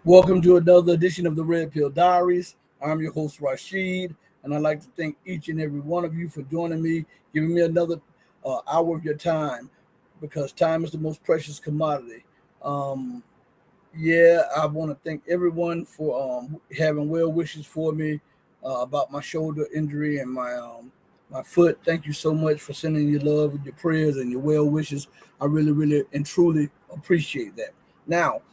Welcome to another edition of the Red Pill Diaries. I'm your host, Rashid, and I'd like to thank each and every one of you for joining me, giving me another hour of your time, because time is the most precious commodity. Um, I want to thank everyone for having well wishes for me about my shoulder injury and my foot. Thank you so much for sending your love and your prayers and your well wishes. I really, really, and truly appreciate that. Now,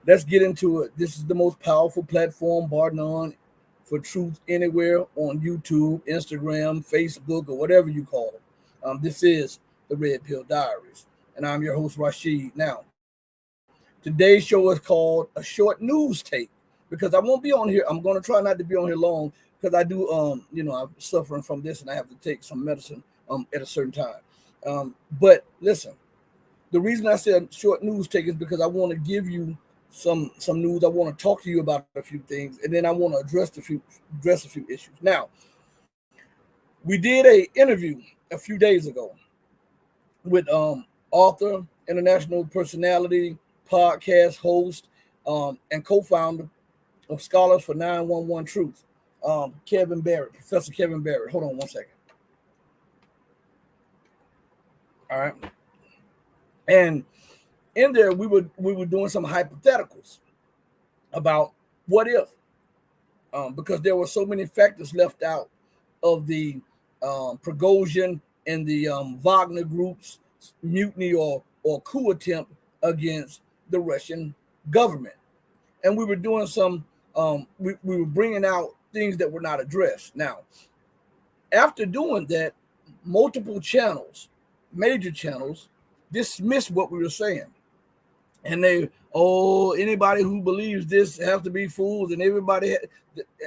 let's get into it. This is the most powerful platform, bar none, for truth anywhere on YouTube, Instagram, Facebook, or whatever you call it. This is the Red Pill Diaries, and I'm your host, Rashid. Now, today's show is called a short news tape because I won't be on here. I'm going to try not to be on here long because I do, I'm suffering from this and I have to take some medicine at a certain time. But listen, the reason I said short news take is because I want to give you some news. I want to talk to you about a few things, and then I want to address a few issues. Now, we did a interview a few days ago with author, international personality, podcast host, and co-founder of Scholars for 911 Truth, Kevin Barrett, Professor Kevin Barrett. Hold on one second. All right, and in there we were doing some hypotheticals about what if, because there were so many factors left out of the Prigozhin and the Wagner group's mutiny or coup attempt against the Russian government. And we were doing we were bringing out things that were not addressed. Now, after doing that, multiple channels, major channels, dismissed what we were saying. And anybody who believes this have to be fools, and everybody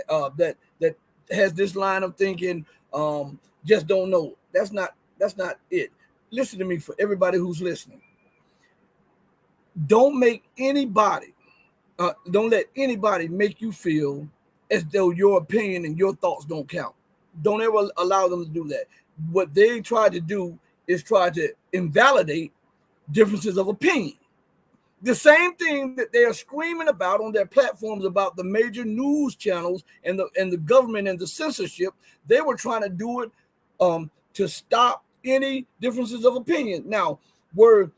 that has this line of thinking just don't know. That's not it. Listen to me, for everybody who's listening. Don't make anybody don't let anybody make you feel as though your opinion and your thoughts don't count. Don't ever allow them to do that. What they try to do is try to invalidate differences of opinion. The same thing that they are screaming about on their platforms about the major news channels and the government and the censorship, they were trying to do it to stop any differences of opinion. Now, were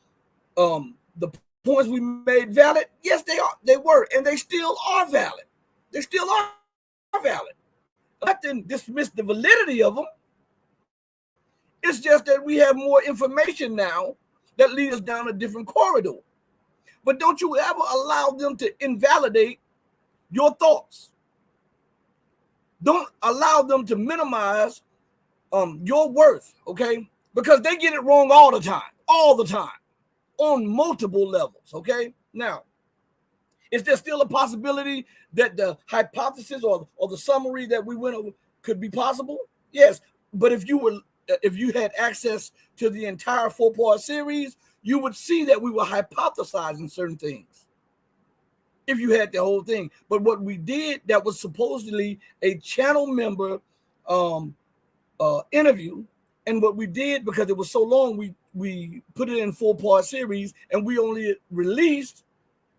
the points we made valid? Yes, they are. They were, and they still are valid. They still are valid. Nothing dismiss the validity of them. It's just that we have more information now that leads us down a different corridor. But don't you ever allow them to invalidate your thoughts. Don't allow them to minimize your worth, okay? Because they get it wrong all the time, on multiple levels, okay? Now, is there still a possibility that the hypothesis or the summary that we went over could be possible? Yes, but if you had access to the entire 4-part series, you would see that we were hypothesizing certain things if you had the whole thing. But what we did, that was supposedly a channel member interview, and what we did, because it was so long, we put it in 4-part series, and we only released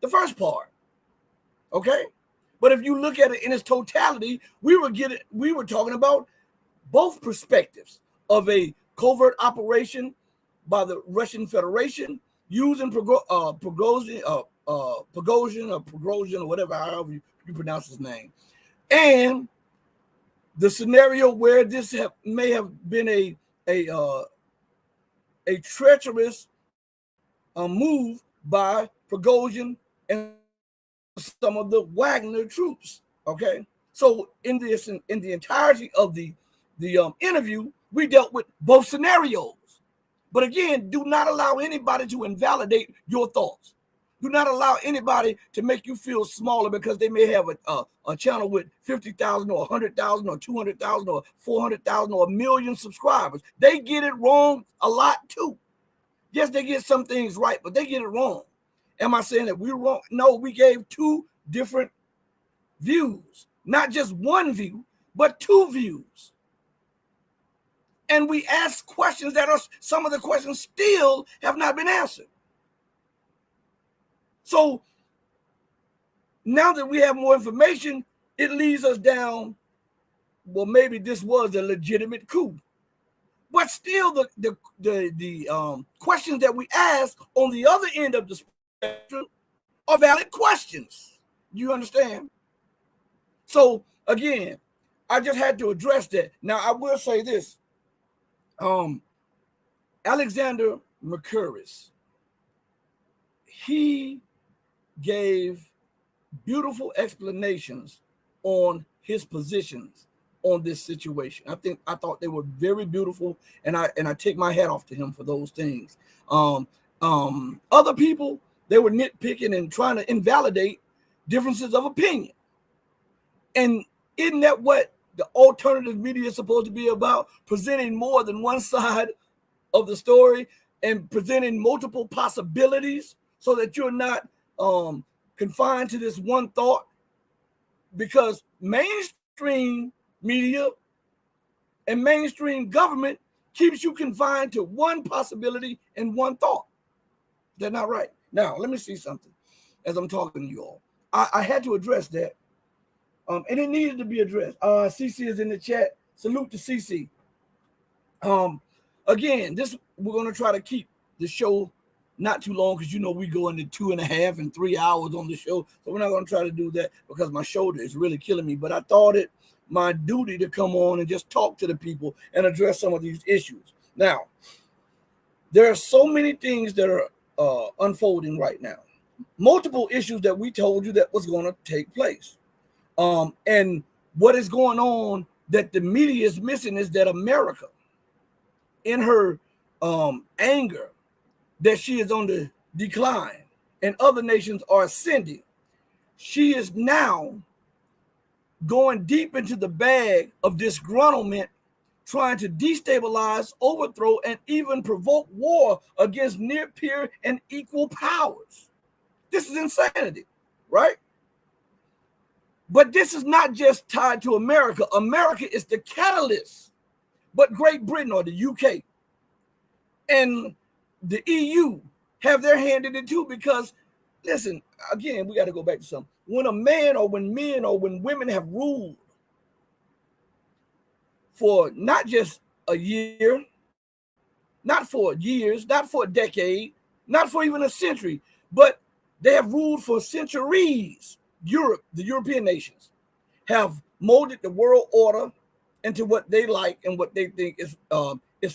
the first part. Okay, but if you look at it in its totality, we were talking about both perspectives of a covert operation by the Russian Federation using Prigozhin or whatever, however you pronounce his name, and the scenario where this may have been a treacherous move by Prigozhin and some of the Wagner troops. Okay, so in the entirety of the interview, we dealt with both scenarios. But again, do not allow anybody to invalidate your thoughts. Do not allow anybody to make you feel smaller because they may have a channel with 50,000 or 100,000 or 200,000 or 400,000 or a million subscribers. They get it wrong a lot too. Yes, they get some things right, but they get it wrong. Am I saying that we're wrong? No, we gave two different views, not just one view, but two views. And we asked questions that are, some of the questions still have not been answered. So, Now that we have more information, it leads us down, well, maybe this was a legitimate coup. But still, the questions that we ask on the other end of the spectrum are valid questions. You understand? So again, I just had to address that. Now I will say this: Alexander Mercouris, he gave beautiful explanations on his positions on this situation. I thought they were very beautiful, and I take my hat off to him for those things. Other people, they were nitpicking and trying to invalidate differences of opinion. And isn't that what the alternative media is supposed to be about? Presenting more than one side of the story and presenting multiple possibilities so that you're not confined to this one thought. Because mainstream media and mainstream government keeps you confined to one possibility and one thought. They're not right. Now, let me see something as I'm talking to you all. I had to address that. And it needed to be addressed. CC is in the chat. Salute to CC. Again, we're going to try to keep the show not too long, because we go into 2.5 and 3 hours on the show. So we're not going to try to do that because my shoulder is really killing me. But I thought it my duty to come on and just talk to the people and address some of these issues. Now, there are so many things that are unfolding right now. Multiple issues that we told you that was going to take place. And what is going on that the media is missing is that America, in her anger that she is on the decline and other nations are ascending, she is now going deep into the bag of disgruntlement, trying to destabilize, overthrow, and even provoke war against near peer and equal powers. This is insanity, right? But this is not just tied to America. America is the catalyst, but Great Britain or the UK and the EU have their hand in it too, because listen, again, we got to go back to something. When a man or when men or when women have ruled for not just a year, not for years, not for a decade, not for even a century, but they have ruled for centuries. Europe, the European nations, have molded the world order into what they like and what they think is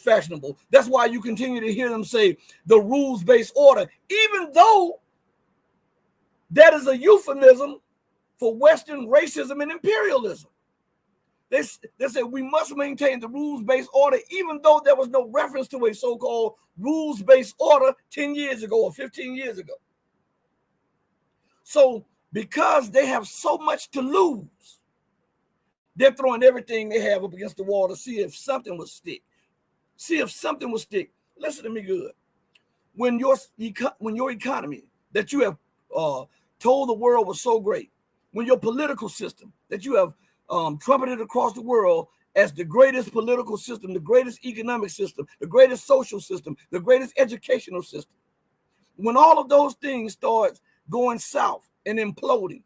fashionable. That's why you continue to hear them say the rules-based order, even though that is a euphemism for Western racism and imperialism. They say we must maintain the rules-based order, even though there was no reference to a so-called rules-based order 10 years ago or 15 years ago. So because they have so much to lose, they're throwing everything they have up against the wall to see if something will stick. Listen to me good. When your economy that you have told the world was so great, when your political system that you have trumpeted across the world as the greatest political system, the greatest economic system, the greatest social system, the greatest educational system, when all of those things start going south and imploding,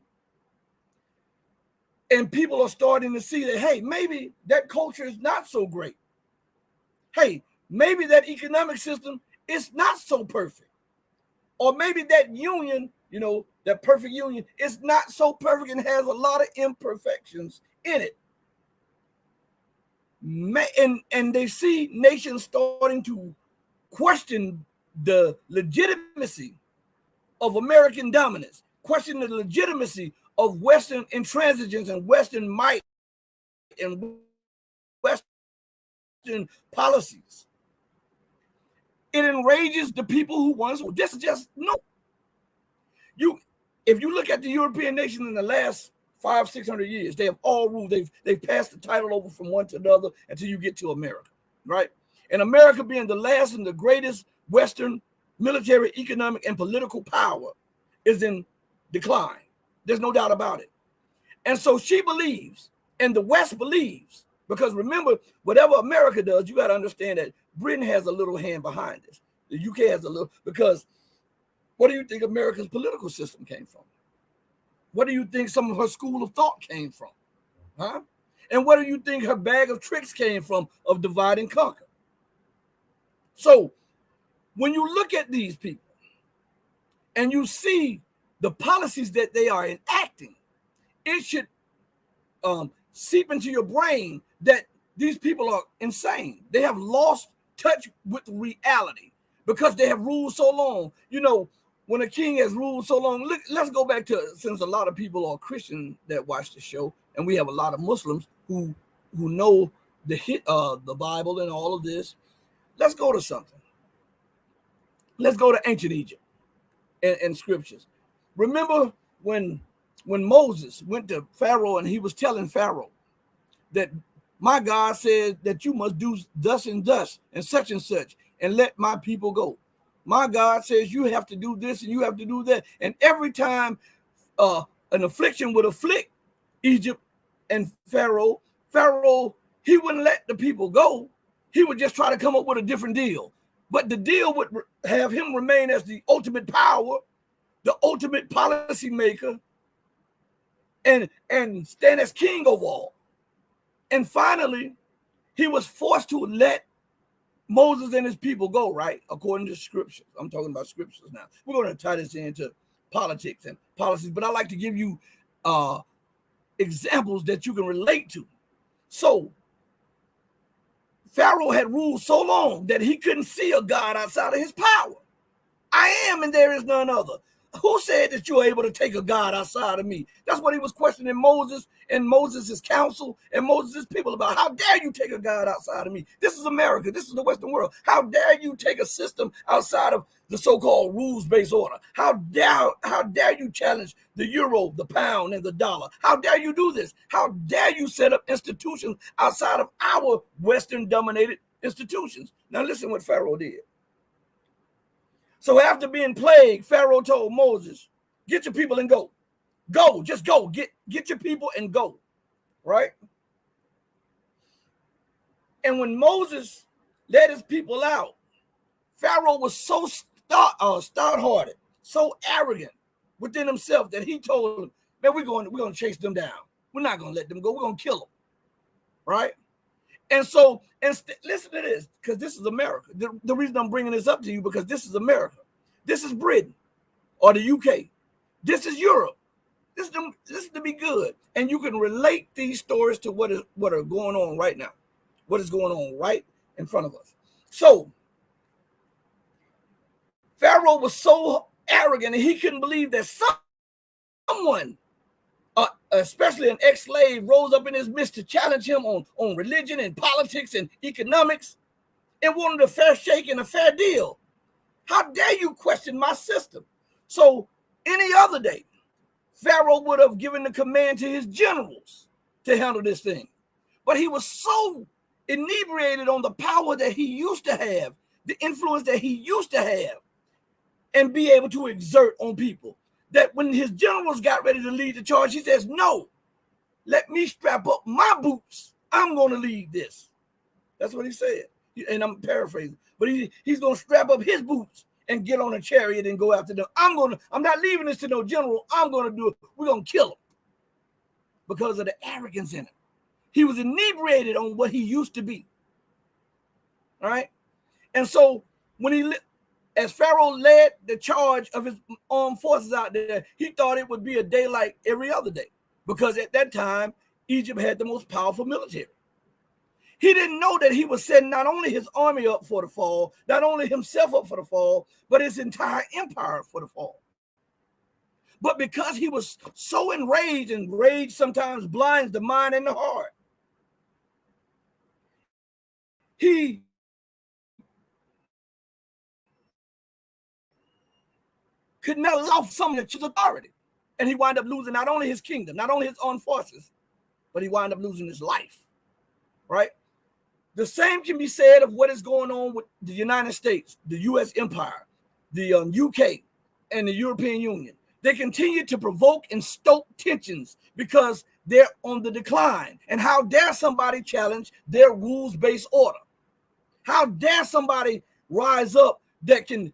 and people are starting to see that, hey, maybe that culture is not so great. Hey, maybe that economic system is not so perfect. Or maybe that union, that perfect union is not so perfect and has a lot of imperfections in it. And they see nations starting to question the legitimacy of American dominance, question the legitimacy of Western intransigence and Western might and Western policies. It enrages the people who once were. This is just no. If you look at the European nations in the last 500-600 years, they have all ruled. They've passed the title over from one to another until you get to America, right? And America, being the last and the greatest Western military, economic, and political power, is in decline. There's no doubt about it. And so she believes, and the West believes, because remember, whatever America does, you got to understand that Britain has a little hand behind this. The UK has a little, because what do you think America's political system came from? Where do you think some of her school of thought came from? Huh? And where do you think her bag of tricks came from of divide and conquer? So when you look at these people and you see the policies that they are enacting, it should seep into your brain that these people are insane. They have lost touch with reality because they have ruled so long. You know, when a king has ruled so long, let's go back to, since a lot of people are Christian that watch the show, and we have a lot of Muslims who know the Bible and all of this. Let's go to something. Let's go to ancient Egypt and scriptures. Remember when Moses went to Pharaoh and he was telling Pharaoh that my God said that you must do thus and thus and such and let my people go. My God says you have to do this and you have to do that. And every time an affliction would afflict Egypt and Pharaoh, he wouldn't let the people go. He would just try to come up with a different deal. But the deal would have him remain as the ultimate power, the ultimate policy maker, and stand as king of all. And finally, he was forced to let Moses and his people go, right? According to scriptures. I'm talking about scriptures now. We're going to tie this into politics and policies, but I like to give you examples that you can relate to. So Pharaoh had ruled so long that he couldn't see a God outside of his power. I am, and there is none other. Who said that you're able to take a God outside of me? That's what he was questioning Moses and Moses' council and Moses' people about. How dare you take a God outside of me? This is America. This is the Western world. How dare you take a system outside of the so-called rules-based order? How dare you challenge the euro, the pound, and the dollar? How dare you do this? How dare you set up institutions outside of our Western-dominated institutions? Now listen what Pharaoh did. So after being plagued, Pharaoh told Moses, get your people and go. Go, just go. Get your people and go, right? And when Moses led his people out, Pharaoh was so stout-hearted, so arrogant within himself that he told him, man, we're going to chase them down. We're not going to let them go. We're going to kill them, right? And so, listen to this, because this is America. The reason I'm bringing this up to you, because this is America. This is Britain or the UK. This is Europe. This is to be good. And you can relate these stories to what are going on right now, what is going on right in front of us. So, Pharaoh was so arrogant and he couldn't believe that someone, especially an ex-slave, rose up in his midst to challenge him on religion and politics and economics and wanted a fair shake and a fair deal. How dare you question my system? So any other day, Pharaoh would have given the command to his generals to handle this thing. But he was so inebriated on the power that he used to have, the influence that he used to have, and be able to exert on people, that when his generals got ready to lead the charge, he says, no, let me strap up my boots. I'm going to lead this. That's what he said. And I'm paraphrasing, but he's going to strap up his boots and get on a chariot and go after them. I'm not leaving this to no general. I'm going to do it. We're going to kill him because of the arrogance in him. He was inebriated on what he used to be. All right. And so as Pharaoh led the charge of his armed forces out there, he thought it would be a day like every other day, because at that time, Egypt had the most powerful military. He didn't know that he was setting not only his army up for the fall, not only himself up for the fall, but his entire empire for the fall. But because he was so enraged, and rage sometimes blinds the mind and the heart, he could not allow someone to choose authority. And he wound up losing not only his kingdom, not only his armed forces, but he wound up losing his life, right? The same can be said of what is going on with the United States, the U.S. empire, the UK, and the European Union. They continue to provoke and stoke tensions because they're on the decline. And how dare somebody challenge their rules-based order? How dare somebody rise up that can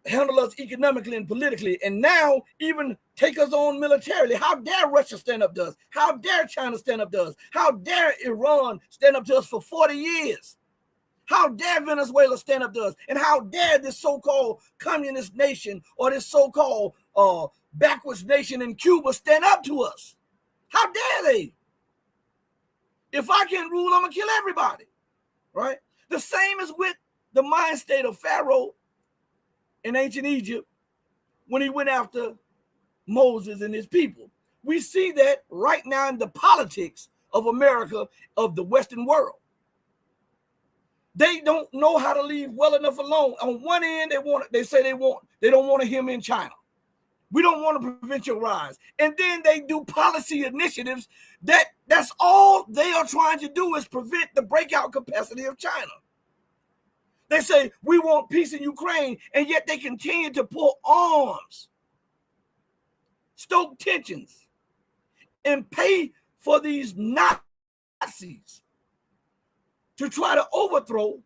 handle us economically and politically, and now even take us on militarily. How dare Russia stand up to us? How dare China stand up to us? How dare Iran stand up to us for 40 years? How dare Venezuela stand up to us? And how dare this so-called communist nation or this so-called backwards nation in Cuba stand up to us? How dare they? If I can rule, I'm going to kill everybody, right? The same is with the mind state of Pharaoh in ancient Egypt when he went after Moses and his people. We see that right now in the politics of America, of the Western world. They don't know how to leave well enough alone. On one end, they don't want him in China. We don't want to prevent your rise. And then they do policy initiatives that's all they are trying to do is prevent the breakout capacity of China. They say we want peace in Ukraine, and yet they continue to pull arms, stoke tensions, and pay for these Nazis to try to overthrow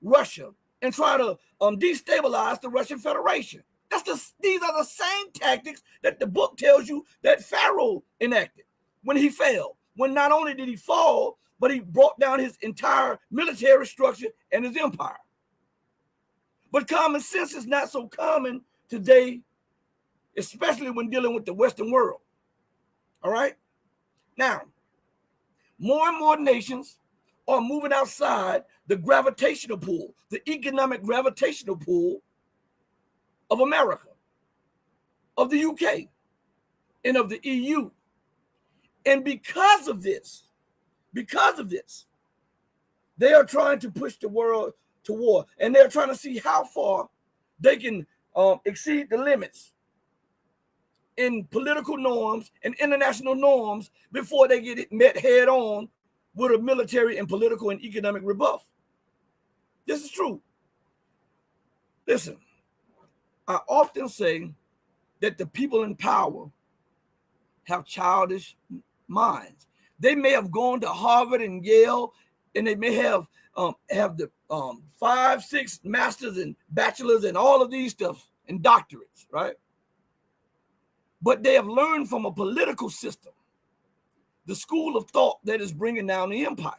Russia and try to destabilize the Russian Federation. These are the same tactics that the book tells you that Pharaoh enacted when he fell. When not only did he fall, but he brought down his entire military structure and his empire. But common sense is not so common today, especially when dealing with the Western world. All right? Now, more and more nations are moving outside the gravitational pull, the economic gravitational pull of America, of the UK, and of the EU. And because of this, they are trying to push the world to war, and they're trying to see how far they can exceed the limits in political norms and international norms before they get it met head on with a military and political and economic rebuff. This is true. Listen, I often say that the people in power have childish minds. They may have gone to Harvard and Yale, and they may have the 5, 6 masters and bachelors and all of these stuff and doctorates, right? But they have learned from a political system, the school of thought that is bringing down the empire.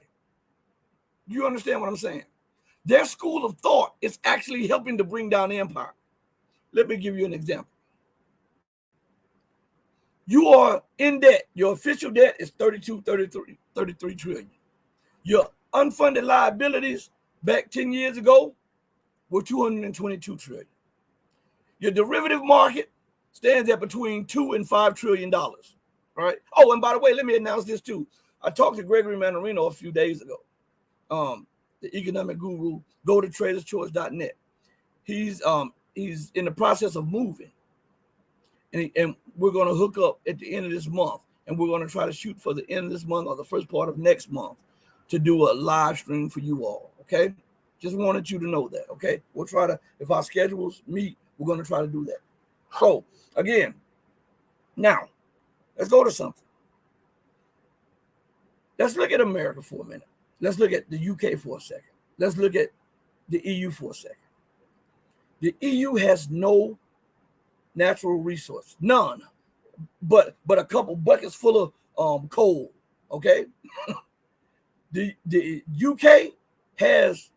You understand what I'm saying? Their school of thought is actually helping to bring down the empire. Let me give you an example. You are in debt. Your official debt is 33 trillion. Your unfunded liabilities back 10 years ago were 222 trillion. Your derivative market stands at between $2 and $5 trillion. All right. Oh, and by the way, let me announce this too. I talked to Gregory Mannarino a few days ago. The economic guru. Go to traderschoice.net. He's in the process of moving, and we're going to hook up at the end of this month, and we're going to try to shoot for the end of this month or the first part of next month to do a live stream for you all. Okay, just wanted you to know that. Okay, we'll try to, if our schedules meet, we're going to try to do that. So again, now let's go to something. Let's look at America for a minute. Let's look at the UK for a second. Let's look at the EU for a second. The EU has no natural resource, none, but a couple buckets full of coal. Okay, the UK has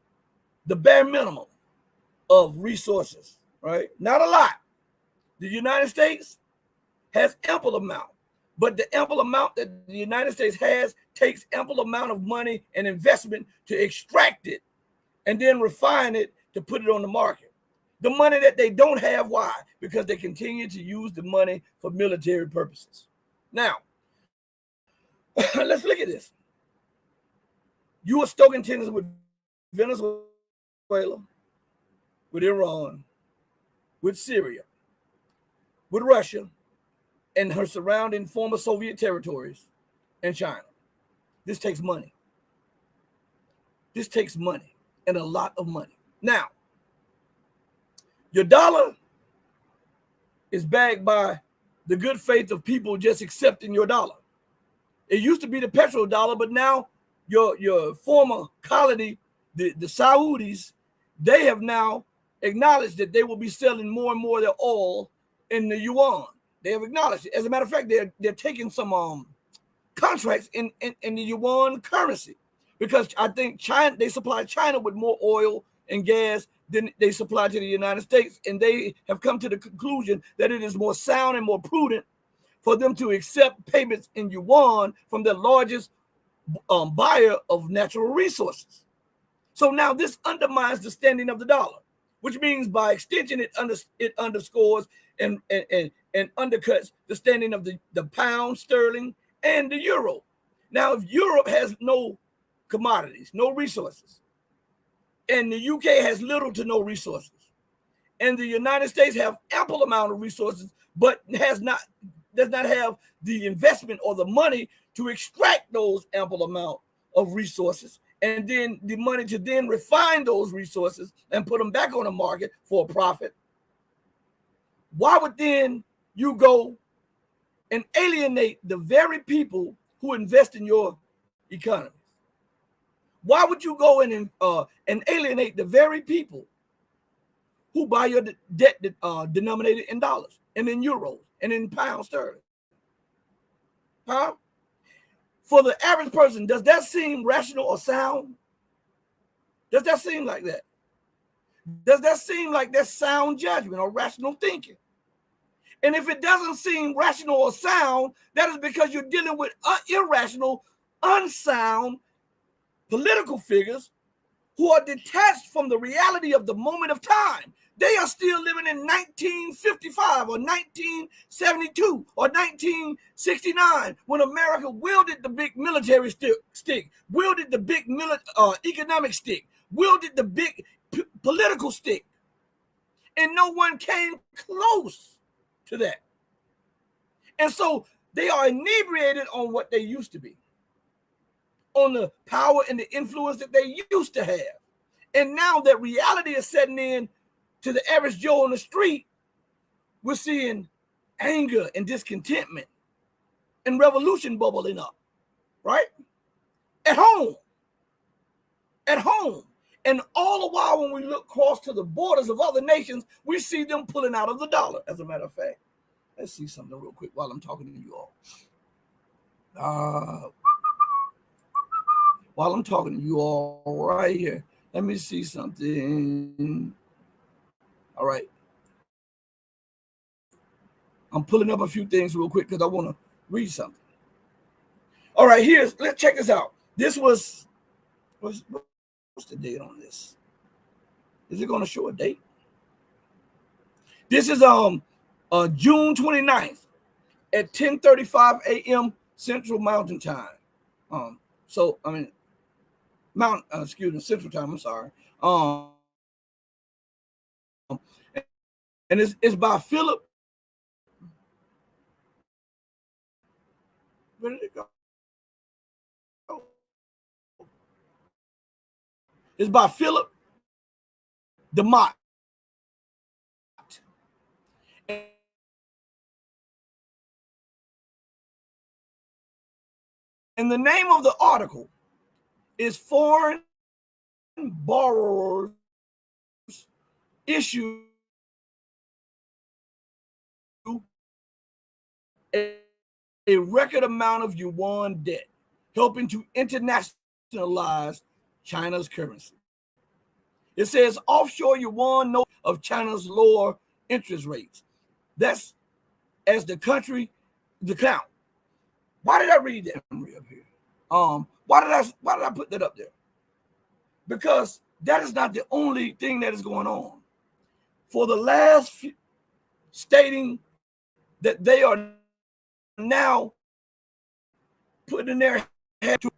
the bare minimum of resources, right? Not a lot. The United States has ample amount, but the ample amount that the United States has takes ample amount of money and investment to extract it and then refine it to put it on the market. The money that they don't have, why? Because they continue to use the money for military purposes. Now, let's look at this. You are stoking tensions with Venezuela, with Iran, with Syria, with Russia, and her surrounding former Soviet territories, and China. This takes money. This takes money, and a lot of money. Now, your dollar is backed by the good faith of people just accepting your dollar. It used to be the petrodollar, but now your former colony, the Saudis, they have now acknowledged that they will be selling more and more of their oil in the yuan. They have acknowledged it. As a matter of fact, they're taking some contracts in the yuan currency, because I think China, they supply China with more oil and gas than they supply to the United States, and they have come to the conclusion that it is more sound and more prudent for them to accept payments in yuan from the largest buyer of natural resources. So now this undermines the standing of the dollar, which means by extension it underscores and undercuts the standing of the pound sterling and the euro. Now, if Europe has no commodities, no resources, and the UK has little to no resources, and the United States have ample amount of resources, but does not have the investment or the money to extract those ample amount of resources, and then the money to then refine those resources and put them back on the market for a profit, why would then you go and alienate the very people who invest in your economy? Why would you go in and alienate the very people who buy your debt denominated in dollars and in euros and in pound sterling? Huh? For the average person, does that seem rational or sound? Does that seem like that? Does that seem like that's sound judgment or rational thinking? And if it doesn't seem rational or sound, that is because you're dealing with irrational, unsound political figures who are detached from the reality of the moment of time. They are still living in 1955 or 1972 or 1969, when America wielded the big military stick, wielded the big economic stick, wielded the big political stick. And no one came close to that. And so they are inebriated on what they used to be, on the power and the influence that they used to have. And now that reality is setting in to the average Joe on the street, we're seeing anger and discontentment and revolution bubbling up, right? At home. And all the while, when we look across to the borders of other nations, we see them pulling out of the dollar. As a matter of fact, let's see something real quick while I'm talking to you all. While I'm talking to you all right here, let me see something. All right. I'm pulling up a few things real quick because I want to read something. All right, let's check this out. This was, what's the date on this? Is it going to show a date? This is June 29th at 10:35 a.m. Central Mountain Time. Central Time, I'm sorry. And it's by Philip. Where did it go? It's by Philip DeMott. And the name of the article is Foreign Borrowers Issue a record amount of yuan debt, helping to internationalize China's currency. It says offshore yuan note of China's lower interest rates. That's as the country decline. Why did I read that up here? Why did I put that up there? Because that is not the only thing that is going on. For the last few, stating that they are now putting their head to,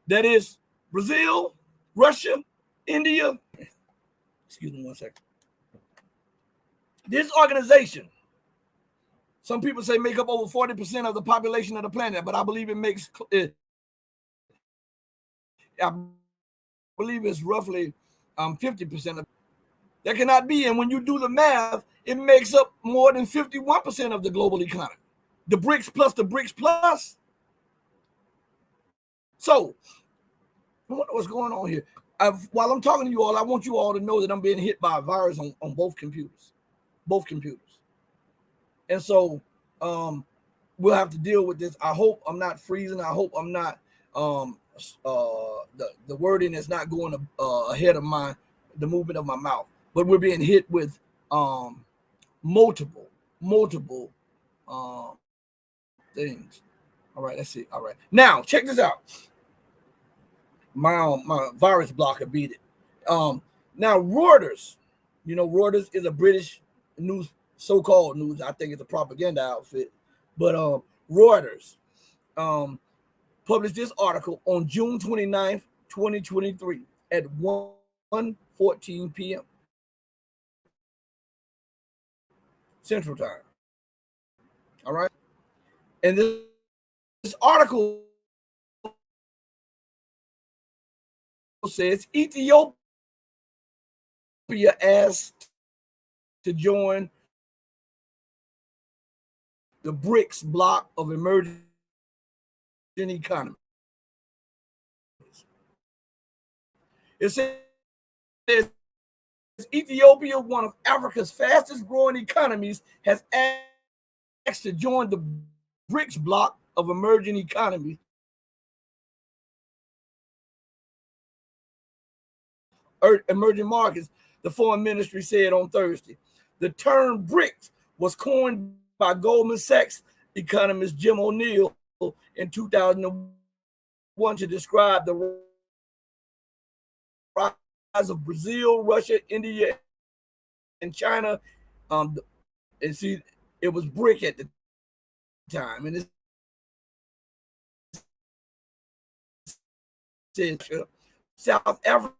that is Brazil, Russia, India. Excuse me one second. This organization, some people say make up over 40% of the population of the planet, but I believe I believe it's roughly 50% of. That cannot be. And when you do the math, it makes up more than 51% of the global economy. The BRICS plus the BRICS plus. So, I wonder what's going on here. while I'm talking to you all, I want you all to know that I'm being hit by a virus on both computers. And so we'll have to deal with this. I hope I'm not freezing. I hope I'm not the wording is not going ahead of the movement of my mouth. But we're being hit with multiple things. All right, let's see. All right, now check this out. My virus blocker beat it. Now Reuters, Reuters is a British news, so-called news. I think it's a propaganda outfit, but Reuters published this article on June 29th, 2023 at 1:14 p.m. Central Time. All right, and this article says Ethiopia asked to join the BRICS bloc of emerging economies. It says Ethiopia, one of Africa's fastest growing economies, has asked to join the BRICS bloc of emerging economies. Emerging markets, the foreign ministry said on Thursday. The term BRICS was coined by Goldman Sachs economist Jim O'Neill in 2001 to describe the rise of Brazil, Russia, India, and China. And see, it was BRIC at the time, and it says South Africa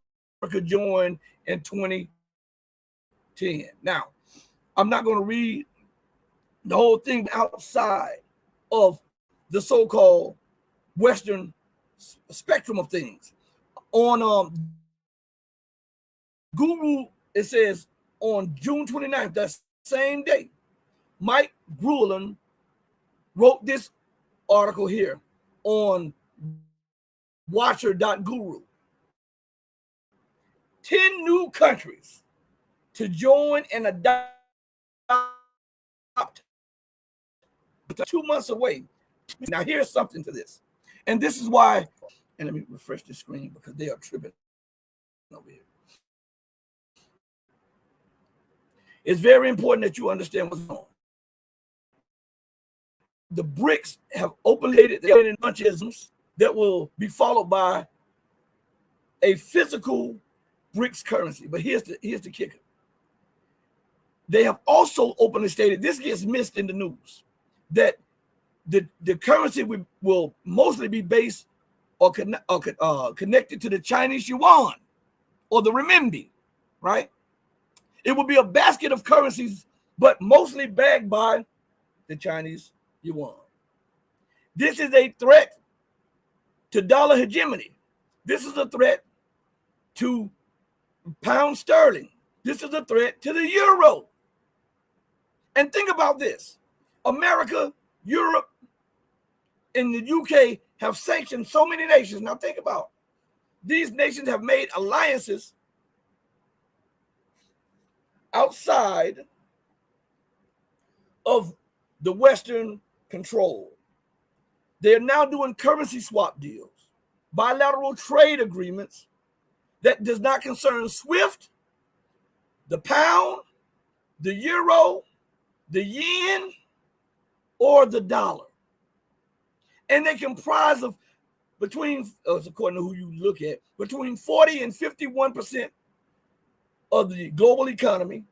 joined in 2010. Now, I'm not going to read the whole thing outside of the so-called Western spectrum of things. On Guru, it says on June 29th, that same day, Mike Gruen wrote this article here on Watcher.guru. 10 new countries to join and adopt 2 months away. Now, here's something to this. And this is why, and let me refresh the screen because they are tripping over here. It's very important that you understand what's going on. The BRICS have openly stated they're in bunches that will be followed by a physical BRICS currency. But here's the kicker. They have also openly stated, this gets missed in the news, that the currency will mostly be based or connected to the Chinese yuan or the renminbi, right? It will be a basket of currencies, but mostly backed by the Chinese yuan. This is a threat to dollar hegemony. This is a threat to pound sterling. This is a threat to the euro. And think about this. America, Europe, and the UK have sanctioned so many nations. Now think about it. These nations have made alliances outside of the Western control. They are now doing currency swap deals, bilateral trade agreements that does not concern SWIFT, the pound, the euro, the yen, or the dollar. And they comprise of between, according to who you look at, between 40 and 51% of the global economy,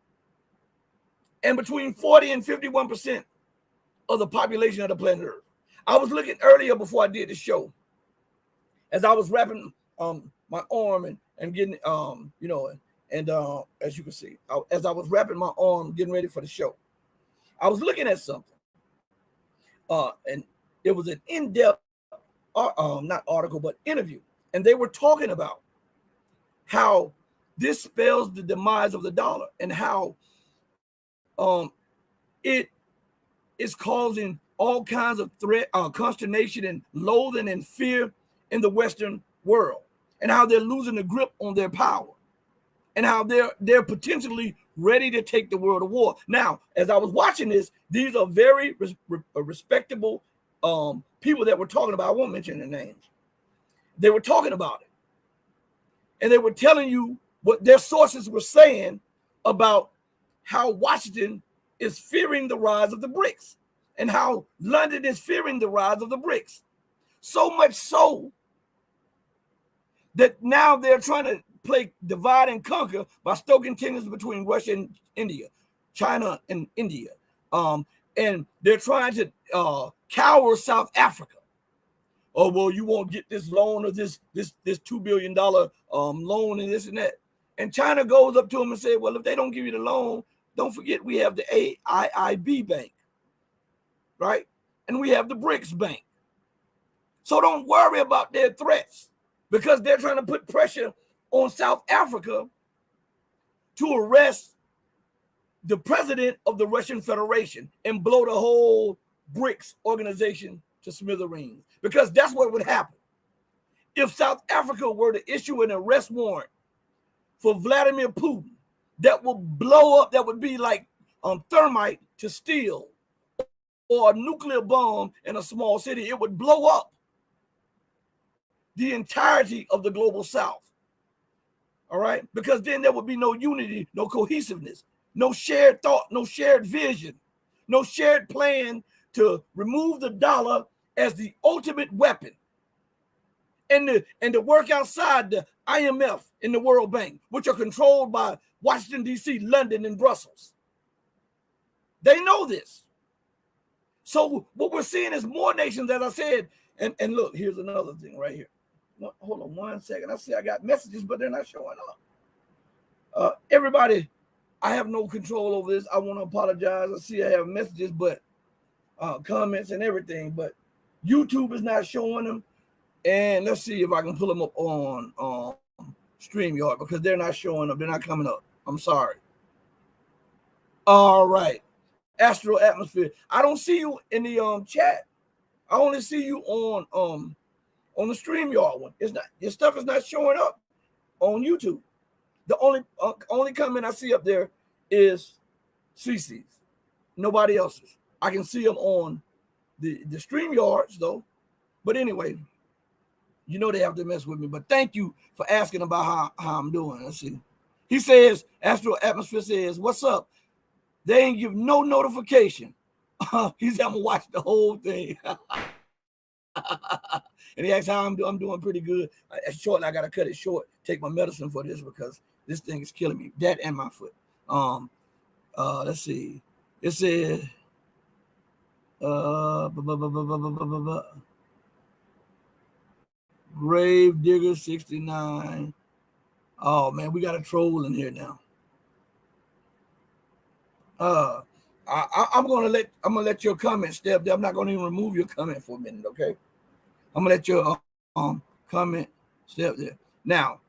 and between 40 and 51% of the population of the planet Earth. I was looking earlier before I did the show, as I was wrapping my arm and getting, as you can see, as I was wrapping my arm, getting ready for the show, I was looking at something. And it was an in-depth, not article, but interview. And they were talking about how this spells the demise of the dollar and how it is causing all kinds of threat, consternation, and loathing and fear in the Western world. and how they're losing the grip on their power, and how they're potentially ready to take the world to war. Now, as I was watching this, these are very respectable people that were talking about. I won't mention their names. They were talking about it, and they were telling you what their sources were saying about how Washington is fearing the rise of the BRICS, and how London is fearing the rise of the BRICS. So much so that now they're trying to play divide and conquer by stoking tensions between Russia and India, China and India. And they're trying to cower South Africa. Oh, well, you won't get this loan or this $2 billion loan and this and that. And China goes up to them and says, well, if they don't give you the loan, don't forget we have the AIIB Bank, right? And we have the BRICS Bank. So don't worry about their threats, because they're trying to put pressure on South Africa to arrest the president of the Russian Federation and blow the whole BRICS organization to smithereens, because that's what would happen. If South Africa were to issue an arrest warrant for Vladimir Putin, that will blow up, that would be like thermite to steel, or a nuclear bomb in a small city. It would blow up the entirety of the global South. All right? Because then there would be no unity, no cohesiveness, no shared thought, no shared vision, no shared plan to remove the dollar as the ultimate weapon, and to work outside the IMF and the World Bank, which are controlled by Washington, D.C., London, and Brussels. They know this. So what we're seeing is more nations, as I said, and look, here's another thing right here. Hold on 1 second. I see I got messages, but they're not showing up. Everybody, I have no control over this. I want to apologize. I see I have messages, but comments and everything, but YouTube is not showing them. And let's see if I can pull them up on StreamYard, because they're not showing up. They're not coming up. I'm sorry. All right. Astral Atmosphere. I don't see you in the chat. I only see you on the StreamYard one. It's not, your stuff is not showing up on YouTube. The only comment I see up there is CC's. Nobody else's. I can see them on the StreamYards though. But anyway, you know they have to mess with me. But thank you for asking about how I'm doing. Let's see. He says, Astral Atmosphere says, what's up? They ain't give no notification. He's having to watch the whole thing. And he asks how I'm doing. I'm doing pretty good. Shortly, I got to cut it short, take my medicine for this, because this thing is killing me. That and my foot. Let's see. It says, Grave Digger 69. Oh man, we got a troll in here now. I'm gonna let your comment step there. I'm not gonna even remove your comment for a minute, okay? I'm gonna let your comment step there. Now,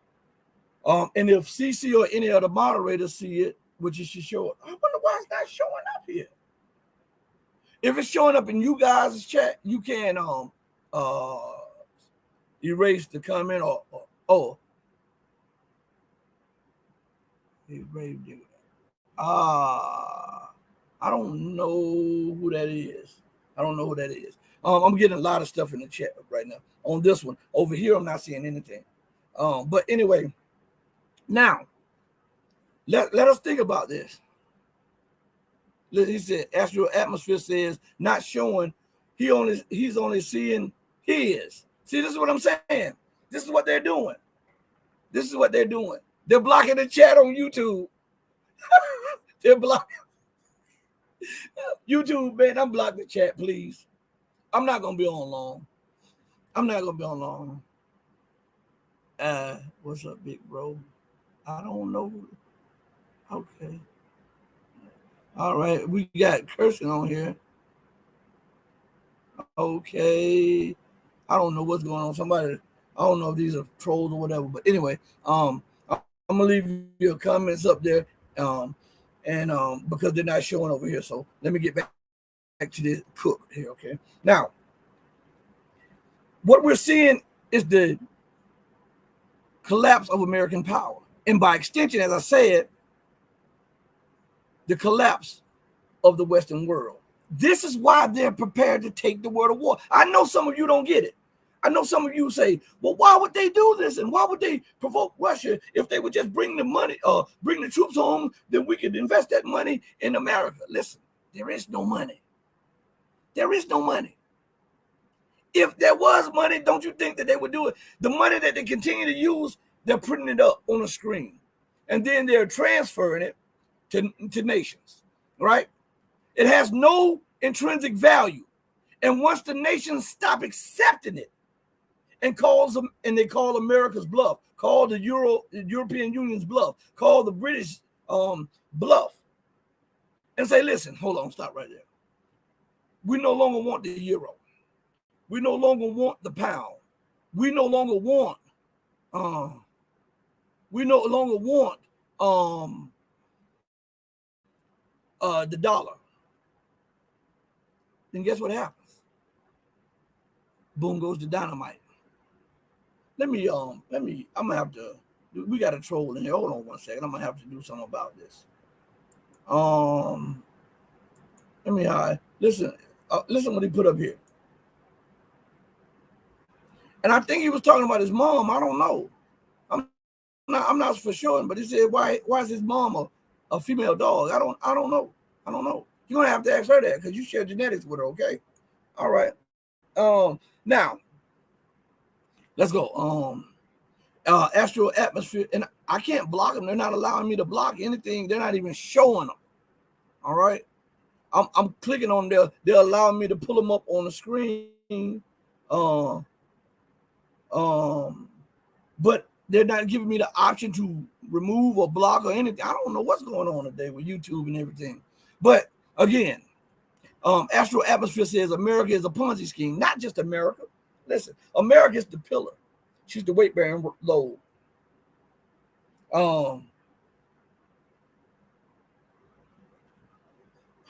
and if CC or any other moderators see it, which it should show up. I wonder why it's not showing up here. If it's showing up in you guys' chat, you can erase the comment or erase it. I don't know who that is. I'm getting a lot of stuff in the chat right now. On this one over here, I'm not seeing anything. But anyway, now let us think about this. He said, Astral Atmosphere says not showing. He's only seeing his. See, this is what I'm saying. This is what they're doing. They're blocking the chat on YouTube. They're blocking YouTube, man. I'm blocking the chat, please. I'm not gonna be on long. What's up, big bro? I don't know. Okay. All right, we got cursing on here. Okay. I don't know what's going on. Somebody, I don't know if these are trolls or whatever, but anyway, I'm gonna leave your comments up there. And because they're not showing over here. So let me get back to this cook here, okay? Now, what we're seeing is collapse of American power. And by extension, as I said, the collapse of the Western world. This is why they're prepared to take the word of war. I know some of you don't get it. I know some of you say, well, why would they do this? And why would they provoke Russia if they would just bring the money, bring the troops home, then we could invest that money in America? Listen, there is no money. There is no money. If there was money, don't you think that they would do it? The money that they continue to use, they're putting it up on a screen. And then they're transferring it to nations, right? It has no intrinsic value. And once the nations stop accepting it and they call America's bluff, call the European Union's bluff, call the British bluff, and say, listen, hold on, stop right there. We no longer want the euro. We no longer want the pound. We no longer want the dollar. Then guess what happens? Boom goes the dynamite. I'm gonna have to, we got a troll in here. Hold on one second. I'm gonna have to do something about this. Listen what he put up here. And I think he was talking about his mom. I don't know. I'm not for sure, but he said, why is his mom a female dog? I don't know. You're gonna have to ask her that because you share genetics with her, okay? All right. Now let's go. Astral atmosphere, and I can't block them. They're not allowing me to block anything. They're not even showing them. All right. I'm clicking on there. They're allowing me to pull them up on the screen. But they're not giving me the option to remove or block or anything. I don't know what's going on today with YouTube and everything. But again, Astral Atmosphere says America is a Ponzi scheme. Not just America. Listen, America is the pillar. She's the weight-bearing load. Hold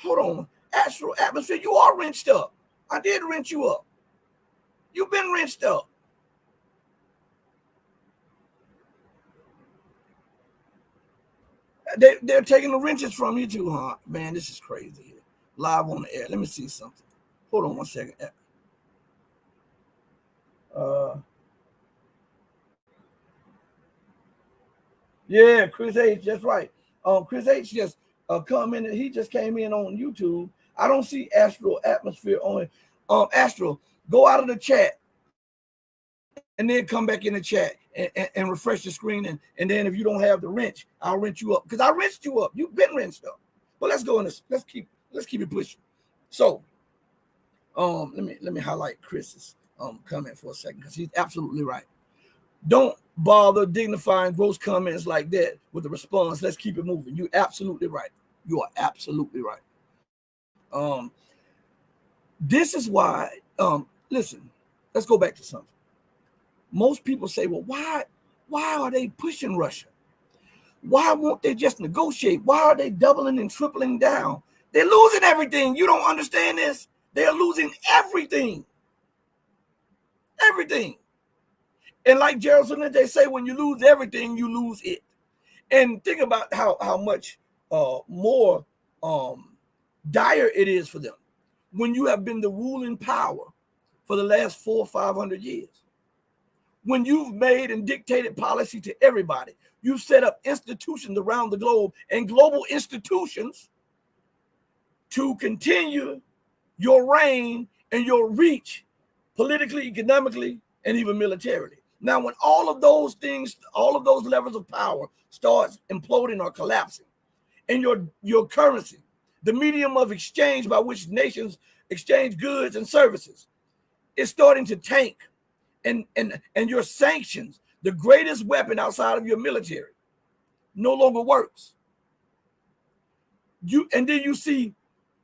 on. Astral Atmosphere, you are wrenched up. I did wrench you up. You've been wrenched up. They're taking the wrenches from you too, huh? Man, this is crazy here. Live on the air. Let me see something. Hold on one second. Yeah, Chris H, that's right. Chris H just commented. He just came in on YouTube. I don't see Astral Atmosphere on it. Astral, go out of the chat and then come back in the chat and refresh the screen. And then if you don't have the wrench, I'll wrench you up. Because I wrenched you up. You've been wrenched up. But let's go in this. Let's keep it pushing. So let me highlight Chris's comment for a second, because he's absolutely right. Don't bother dignifying gross comments like that with the response. Let's keep it moving. You're absolutely right. You are absolutely right. This is why, listen, let's go back to something. Most people say, well, why are they pushing Russia? Why won't they just negotiate? Why are they doubling and tripling down? They're losing everything. You don't understand this? They're losing everything. Everything. And like Gerald Celente, they say, when you lose everything, you lose it. And think about how much more dire it is for them when you have been the ruling power for the last 400 or 500 years. When you've made and dictated policy to everybody, you've set up institutions around the globe and global institutions to continue your reign and your reach politically, economically, and even militarily. Now, when all of those things, all of those levels of power starts imploding or collapsing, and your currency, the medium of exchange by which nations exchange goods and services, is starting to tank, and your sanctions, the greatest weapon outside of your military, no longer works. And then you see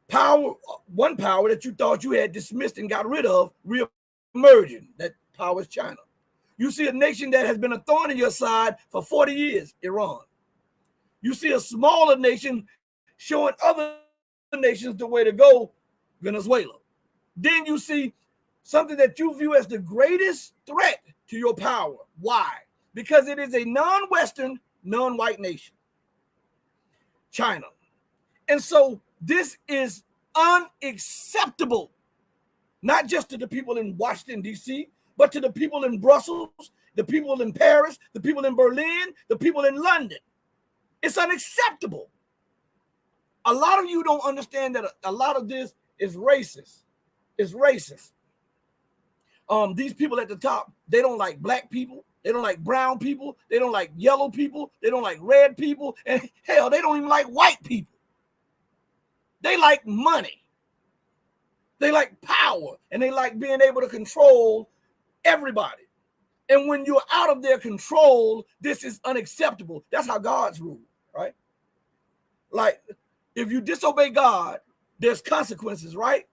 one power that you thought you had dismissed and got rid of re-emerging. That power is China. You see a nation that has been a thorn in your side for 40 years, Iran. You see a smaller nation showing other nations the way to go, Venezuela. Then you see something that you view as the greatest threat to your power. Why? because it is a non-Western, non-white nation, China. And so this is unacceptable, not just to the people in Washington, D.C., but to the people in Brussels, the people in Paris, the people in Berlin, the people in London. It's unacceptable. A lot of you don't understand that a lot of this is racist. It's racist. These people at the top, they don't like black people. They don't like brown people. They don't like yellow people. They don't like red people. And hell, they don't even like white people. They like money. They like power. And they like being able to control everybody. And when you're out of their control, this is unacceptable. That's how God's rule, right? Like, if you disobey God, there's consequences, right?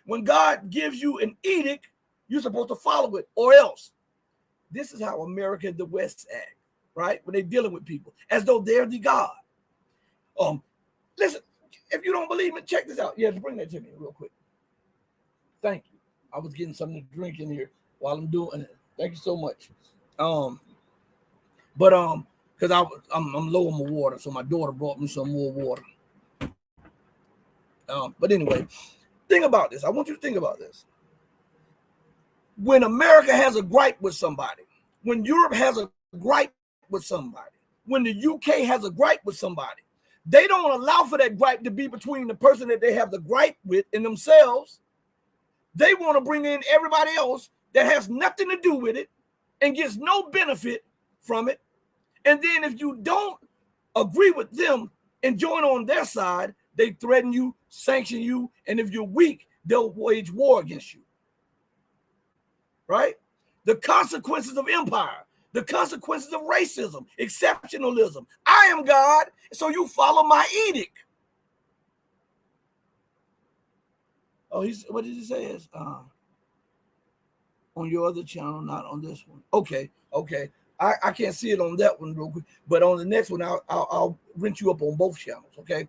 When God gives you an edict, you're supposed to follow it, or else. This is how America and the West act, right? When they're dealing with people, as though they're the God. Listen, if you don't believe me, check this out. Yeah, bring that to me real quick. Thank you. I was getting something to drink in here while I'm doing it. Thank you so much. Because I'm low on my water, so my daughter brought me some more water. But anyway, think about this. I want you to think about this. When America has a gripe with somebody, when Europe has a gripe with somebody, when the UK has a gripe with somebody, they don't allow for that gripe to be between the person that they have the gripe with and themselves. They want to bring in everybody else that has nothing to do with it and gets no benefit from it. And then if you don't agree with them and join on their side, they threaten you, sanction you, and if you're weak, they'll wage war against you. Right? The consequences of empire, the consequences of racism, exceptionalism. I am God, so you follow my edict. Oh, what did he say? Is on your other channel, not on this one. Okay. I can't see it on that one real quick, but on the next one, I'll rent you up on both channels. Okay.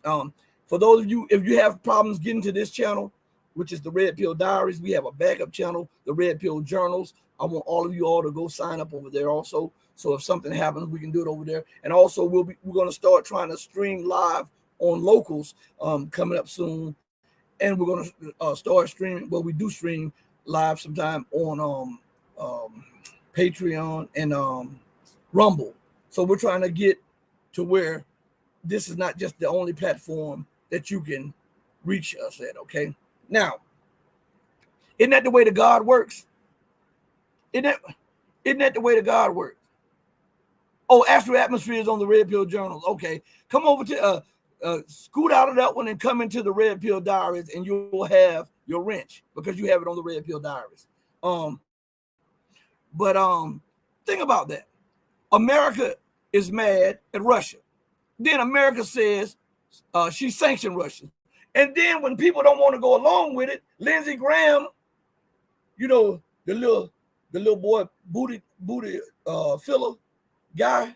For those of you, if you have problems getting to this channel, which is the Red Pill Diaries, we have a backup channel, the Red Pill Journals. I want all of you all to go sign up over there also. So if something happens, we can do it over there. And also we're going to start trying to stream live on Locals coming up soon. And we're going to start streaming. Well, we do stream live sometime on Patreon and Rumble. So we're trying to get to where this is not just the only platform that you can reach us at, okay? Now, isn't that the way that God works? Isn't that the way that God works? Oh, Astral Atmosphere is on the Red Pill Journals. Okay, come over to scoot out of that one and come into the Red Pill Diaries, and you will have your wrench because you have it on the Red Pill Diaries. Think about that. America is mad at Russia. Then America says she sanctioned Russia. And then when people don't want to go along with it, Lindsey Graham, you know, the little boy booty filler guy,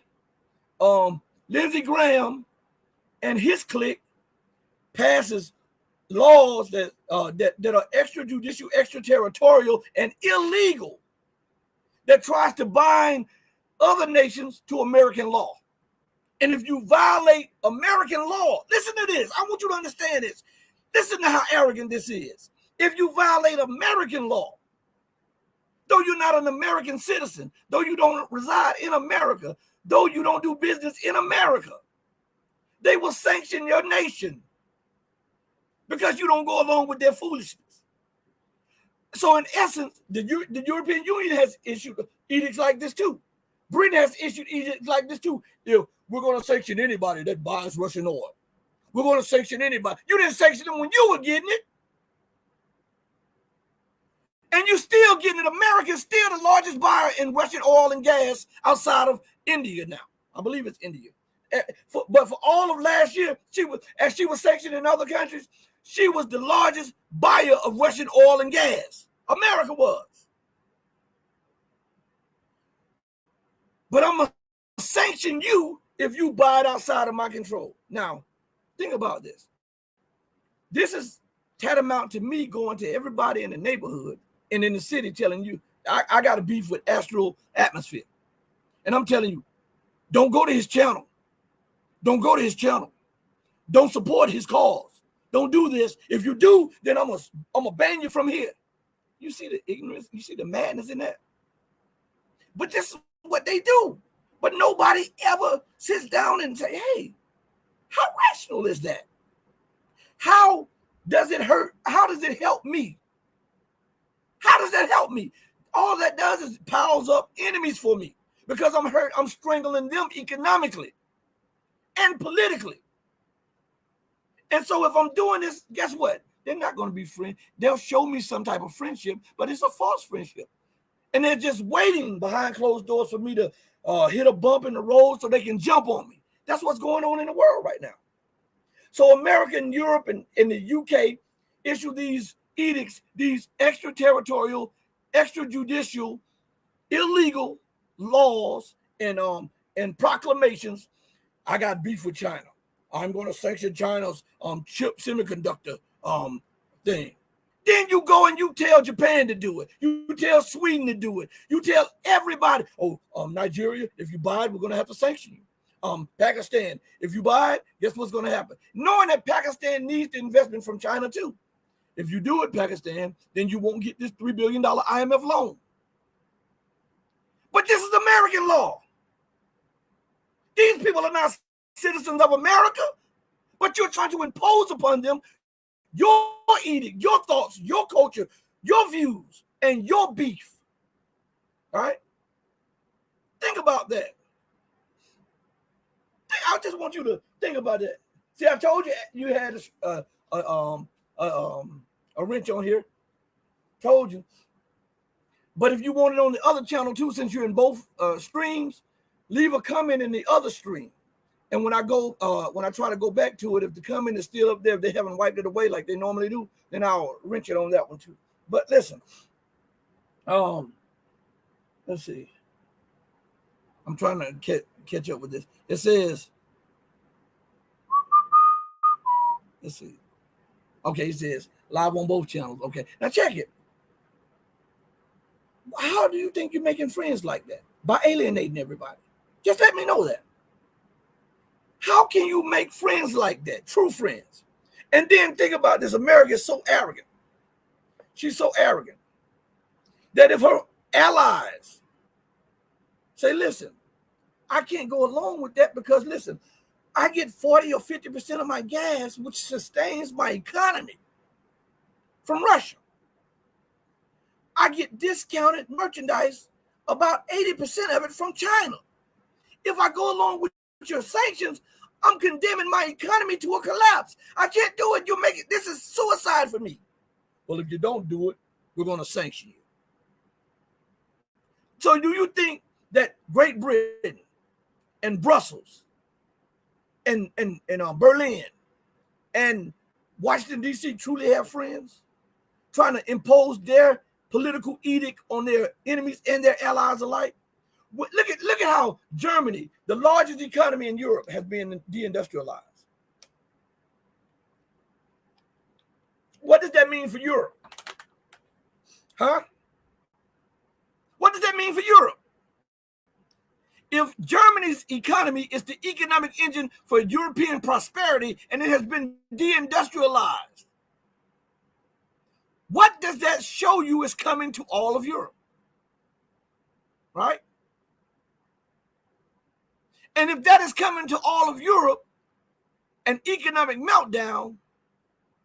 Lindsey Graham and his clique passes laws that are extrajudicial, extraterritorial, and illegal that tries to bind other nations to American law. And if you violate American law, listen to this. I want you to understand this. Listen to how arrogant this is. If you violate American law, though you're not an American citizen, though you don't reside in America, though you don't do business in America, they will sanction your nation because you don't go along with their foolishness. So in essence, the European Union has issued edicts like this too. Britain has issued edicts like this too. We're going to sanction anybody that buys Russian oil. We're going to sanction anybody. You didn't sanction them when you were getting it. And you're still getting it. America's still the largest buyer in Russian oil and gas outside of India now. I believe it's India. But for all of last year, she was sanctioned in other countries, she was the largest buyer of Russian oil and gas. America was. But I'm going to sanction you if you buy it outside of my control. Now, think about this. This is tantamount to me going to everybody in the neighborhood and in the city telling you, I got a beef with Astral Atmosphere. And I'm telling you, don't go to his channel. Don't go to his channel. Don't support his cause. Don't do this. If you do, then I'm gonna ban you from here. You see the ignorance, you see the madness in that. But this is what they do. But nobody ever sits down and say, hey, how rational is that? How does it hurt? How does it help me? How does that help me? All that does is piles up enemies for me because I'm hurt. I'm strangling them economically and politically. And so if I'm doing this, guess what? They're not going to be friends. They'll show me some type of friendship, but it's a false friendship. And they're just waiting behind closed doors for me to hit a bump in the road so they can jump on me. That's what's going on in the world right now. So America and Europe and the UK issue these edicts, these extraterritorial, extrajudicial, illegal laws and proclamations. I got beef with China. I'm going to sanction China's chip semiconductor thing. Then you go and you tell Japan to do it. You tell Sweden to do it. You tell everybody. Oh, Nigeria, if you buy it, we're going to have to sanction you. Pakistan, if you buy it, guess what's going to happen? Knowing that Pakistan needs the investment from China too. If you do it, Pakistan, then you won't get this $3 billion IMF loan. But this is American law. These people are not citizens of America, but you're trying to impose upon them your edict, your thoughts, your culture, your views, and your beef. All right? Think about that. I just want you to think about that. See, I told you you had a wrench on here. Told you. But if you want it on the other channel too, since you're in both streams, leave a comment in the other stream. And when I try to go back to it, if the comment is still up there, if they haven't wiped it away like they normally do, then I'll wrench it on that one too. But listen, let's see. I'm trying to catch up with this. It says, let's see. Okay, it says live on both channels. Okay, now check it. How do you think you're making friends like that? By alienating everybody. Just let me know that. How can you make friends like that? True friends. And then think about this. America is so arrogant. She's so arrogant that if her allies say, listen, I can't go along with that because, listen, I get 40 or 50% of my gas, which sustains my economy, from Russia. I get discounted merchandise, about 80% of it from China. If I go along with your sanctions, I'm condemning my economy to a collapse. I can't do it. This is suicide for me. Well, if you don't do it, we're going to sanction you. So do you think that Great Britain and Brussels and Berlin and Washington, D.C. truly have friends trying to impose their political edict on their enemies and their allies alike? Look at how Germany, the largest economy in Europe, has been deindustrialized. What does that mean for Europe? Huh? What does that mean for Europe? If Germany's economy is the economic engine for European prosperity and it has been deindustrialized, what does that show you is coming to all of Europe? Right? And if that is coming to all of Europe, an economic meltdown,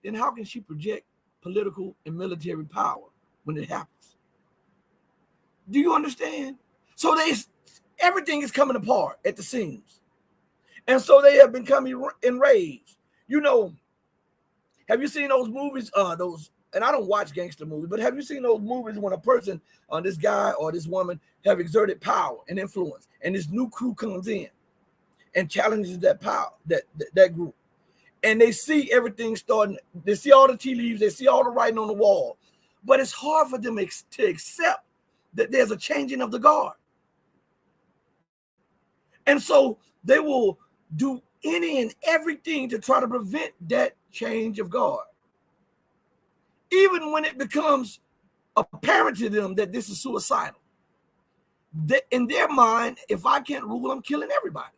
then how can she project political and military power when it happens? Do you understand? So everything is coming apart at the seams. And so they have become enraged. You know, have you seen those movies, and I don't watch gangster movies, but have you seen those movies when a person, this guy or this woman, have exerted power and influence, and this new crew comes in and challenges that power, that group, and they see everything starting, they see all the tea leaves, they see all the writing on the wall, but it's hard for them to accept that there's a changing of the guard. And so they will do any and everything to try to prevent that change of guard. Even when it becomes apparent to them that this is suicidal, in their mind, if I can't rule, I'm killing everybody.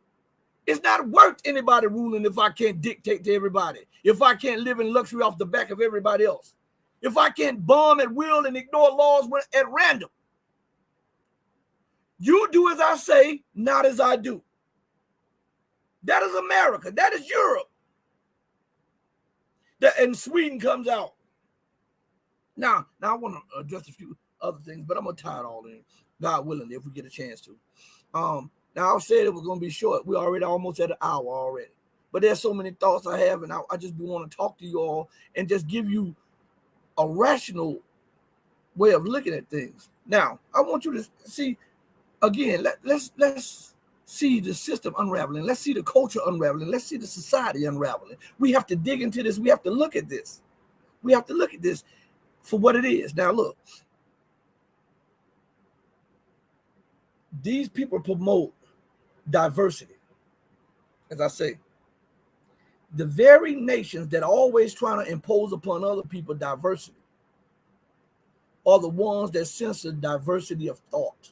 It's not worth anybody ruling if I can't dictate to everybody, if I can't live in luxury off the back of everybody else, if I can't bomb at will and ignore laws at random. You do as I say, not as I do. That is America. That is Europe. And Sweden comes out. Now I want to address a few other things, but I'm going to tie it all in, God willing, if we get a chance to. Now, I said it was going to be short. We're already almost at an hour already. But there's so many thoughts I have, and I just want to talk to you all and just give you a rational way of looking at things. Now, I want you to see, again, let's see the system unraveling. Let's see the culture unraveling. Let's see the society unraveling. We have to dig into this. We have to look at this. We have to look at this for what it is. Now, look. These people promote diversity. As I say, the very nations that are always trying to impose upon other people diversity are the ones that censor diversity of thought,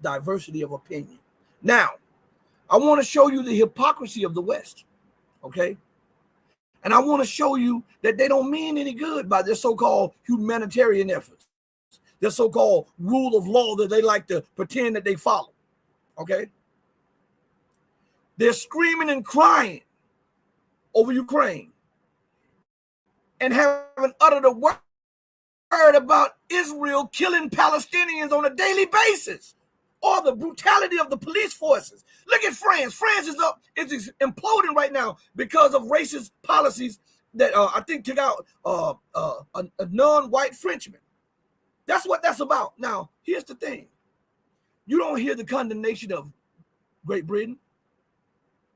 diversity of opinion. Now, I want to show you the hypocrisy of the West, okay? And I want to show you that they don't mean any good by their so-called humanitarian efforts, their so-called rule of law that they like to pretend that they follow, okay? They're screaming and crying over Ukraine and haven't uttered a word about Israel killing Palestinians on a daily basis or the brutality of the police forces. Look at France. France is up. It's imploding right now because of racist policies that I think took out a non-white Frenchman. That's what that's about. Now, here's the thing. You don't hear the condemnation of Great Britain,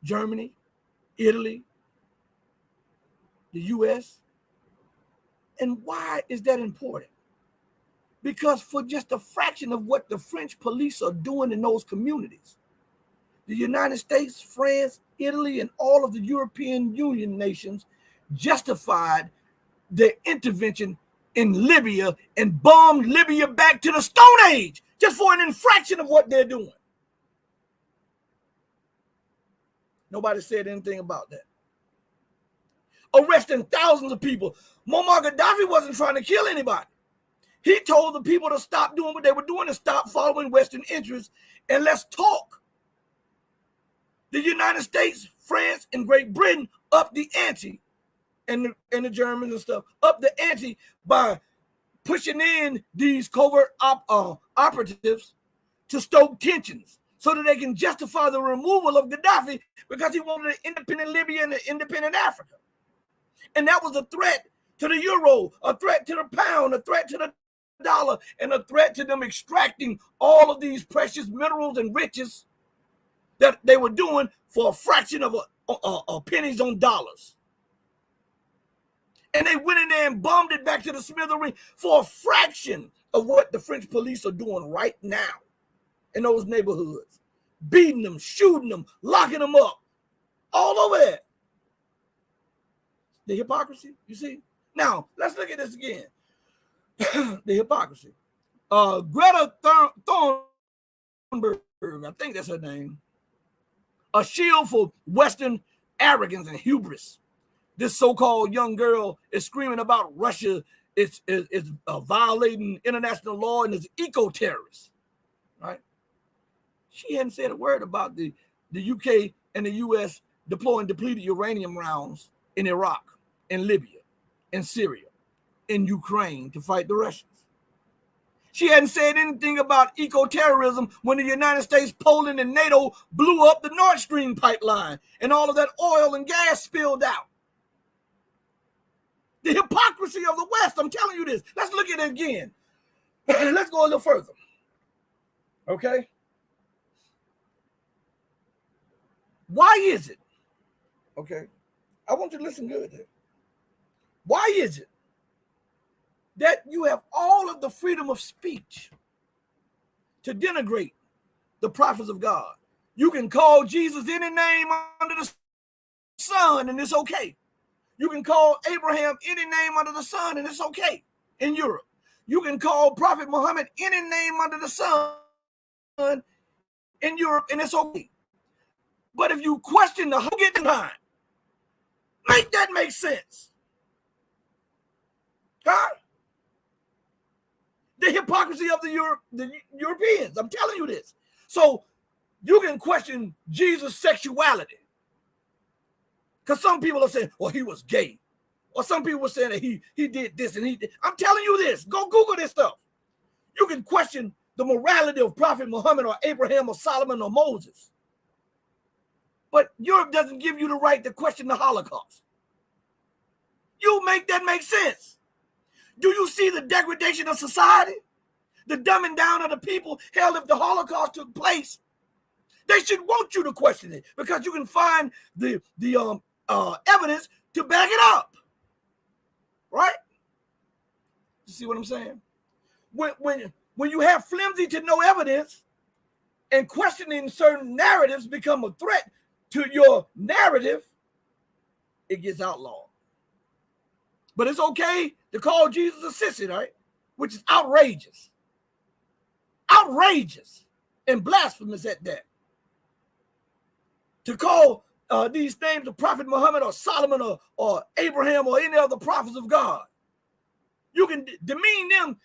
Germany, Italy, the U.S. And why is that important? Because for just a fraction of what the French police are doing in those communities, the United States, France, Italy, and all of the European Union nations justified their intervention in Libya and bombed Libya back to the Stone Age just for an infraction of what they're doing. Nobody said anything about that. Arresting thousands of people. Muammar Gaddafi wasn't trying to kill anybody. He told the people to stop doing what they were doing and stop following Western interests and let's talk. The United States, France, and Great Britain upped the ante, and the Germans and stuff, upped the ante by pushing in these covert operatives to stoke tensions so that they can justify the removal of Gaddafi because he wanted an independent Libya and an independent Africa. And that was a threat to the euro, a threat to the pound, a threat to the dollar, and a threat to them extracting all of these precious minerals and riches that they were doing for a fraction of a pennies on dollars. And they went in there and bombed it back to the smithereen for a fraction of what the French police are doing right now in those neighborhoods. Beating them, shooting them, locking them up, all over there. The hypocrisy, you see? Now, let's look at this again. The hypocrisy. Greta Thunberg, I think that's her name, a shield for Western arrogance and hubris. This so-called young girl is screaming about Russia is violating international law and is eco-terrorist, right? She hadn't said a word about the UK and the US deploying depleted uranium rounds in Iraq, in Libya, in Syria, in Ukraine to fight the Russians. She hadn't said anything about eco-terrorism when the United States, Poland, and NATO blew up the Nord Stream pipeline and all of that oil and gas spilled out. The hypocrisy of the West, I'm telling you this. Let's look at it again. Let's go a little further. Okay? Why is it? Okay? I want you to listen good here. Why is it that you have all of the freedom of speech to denigrate the prophets of God? You can call Jesus any name under the sun and it's okay. You can call Abraham any name under the sun and it's okay in Europe. You can call Prophet Muhammad any name under the sun in Europe, and it's okay. But if you question the whole get in line, make that make sense. Huh? The hypocrisy of the Europeans. I'm telling you this. So you can question Jesus' sexuality. Because some people are saying, well, he was gay. Or some people were saying that he did this and he did. I'm telling you this. Go Google this stuff. You can question the morality of Prophet Muhammad or Abraham or Solomon or Moses. But Europe doesn't give you the right to question the Holocaust. You make that make sense. Do you see the degradation of society? The dumbing down of the people? Hell, if the Holocaust took place, they should want you to question it because you can find the evidence to back it up. Right? You see what I'm saying? When you have flimsy to no evidence and questioning certain narratives become a threat to your narrative, it gets outlawed. But it's okay to call Jesus a sissy, right? Which is outrageous. Outrageous and blasphemous at that. To call these names of Prophet Muhammad or Solomon or Abraham or any other prophets of God. You can demean them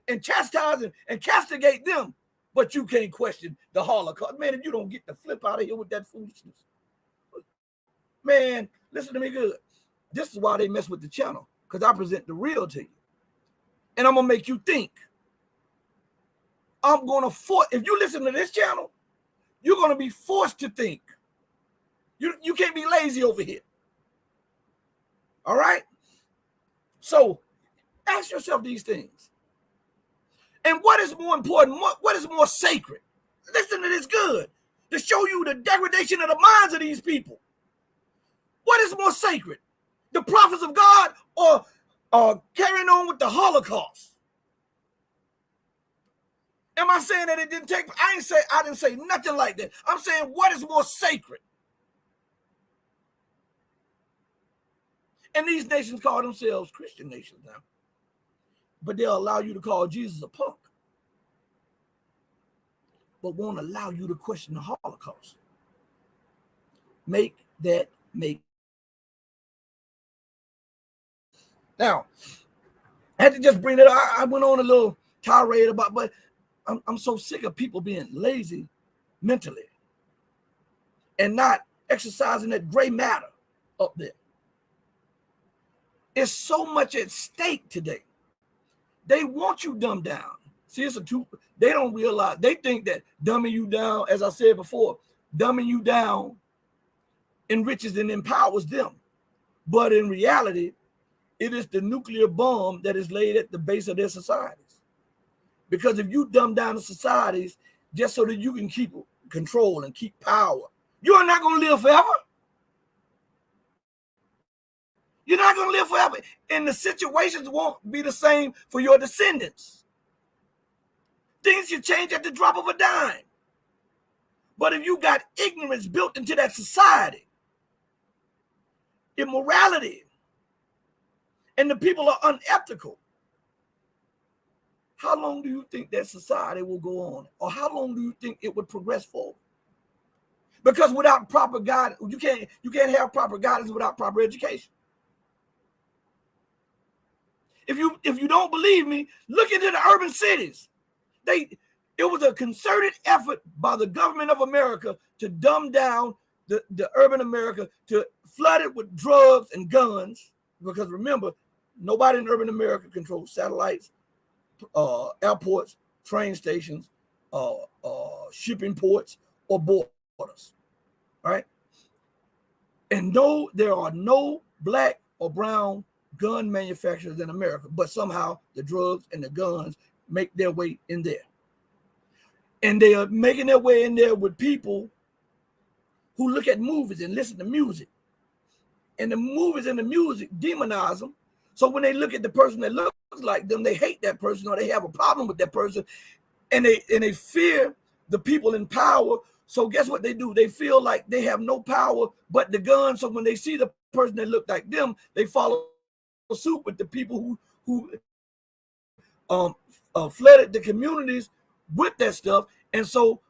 and chastise and castigate them, but you can't question the Holocaust. Man, if you don't get the flip out of here with that foolishness. Man, listen to me good. This is why they mess with the channel, because I present the real to you. And I'm going to make you think. I'm going to force, if you listen to this channel, you're going to be forced to think. You can't be lazy over here. All right? So ask yourself these things. And what is more important? What is more sacred? Listen to this good. To show you the degradation of the minds of these people. What is more sacred? The prophets of God or carrying on with the Holocaust? Am I saying that it didn't take? I didn't say nothing like that. I'm saying what is more sacred? And these nations call themselves Christian nations now. But they'll allow you to call Jesus a punk. But won't allow you to question the Holocaust. Make that make. Now, I had to just bring it up. I went on a little tirade about, but I'm so sick of people being lazy mentally and not exercising that gray matter up there. It's so much at stake today. They want you dumbed down. See, it's they don't realize, they think that dumbing you down, as I said before, dumbing you down enriches and empowers them. But in reality, it is the nuclear bomb that is laid at the base of their societies. Because if you dumb down the societies just so that you can keep control and keep power, you are not going to live forever. You're not going to live forever. And the situations won't be the same for your descendants. Things can change at the drop of a dime. But if you got ignorance built into that society, immorality, and the people are unethical, how long do you think that society will go on? Or how long do you think it would progress forward? Because without proper guidance, you can't have proper guidance without proper education. If you don't believe me, look into the urban cities. It was a concerted effort by the government of America to dumb down the urban America, to flood it with drugs and guns. Because remember, nobody in urban America controls satellites, airports, train stations, shipping ports, or borders. Right? And no, there are no black or brown gun manufacturers in America, but somehow the drugs and the guns make their way in there. And they are making their way in there with people who look at movies and listen to music. And the movies and the music demonize them. So when they look at the person that looks like them, they hate that person or they have a problem with that person. And they fear the people in power. So guess what they do? They feel like they have no power but the gun. So when they see the person that look like them, they follow suit with the people who flooded the communities with that stuff. And so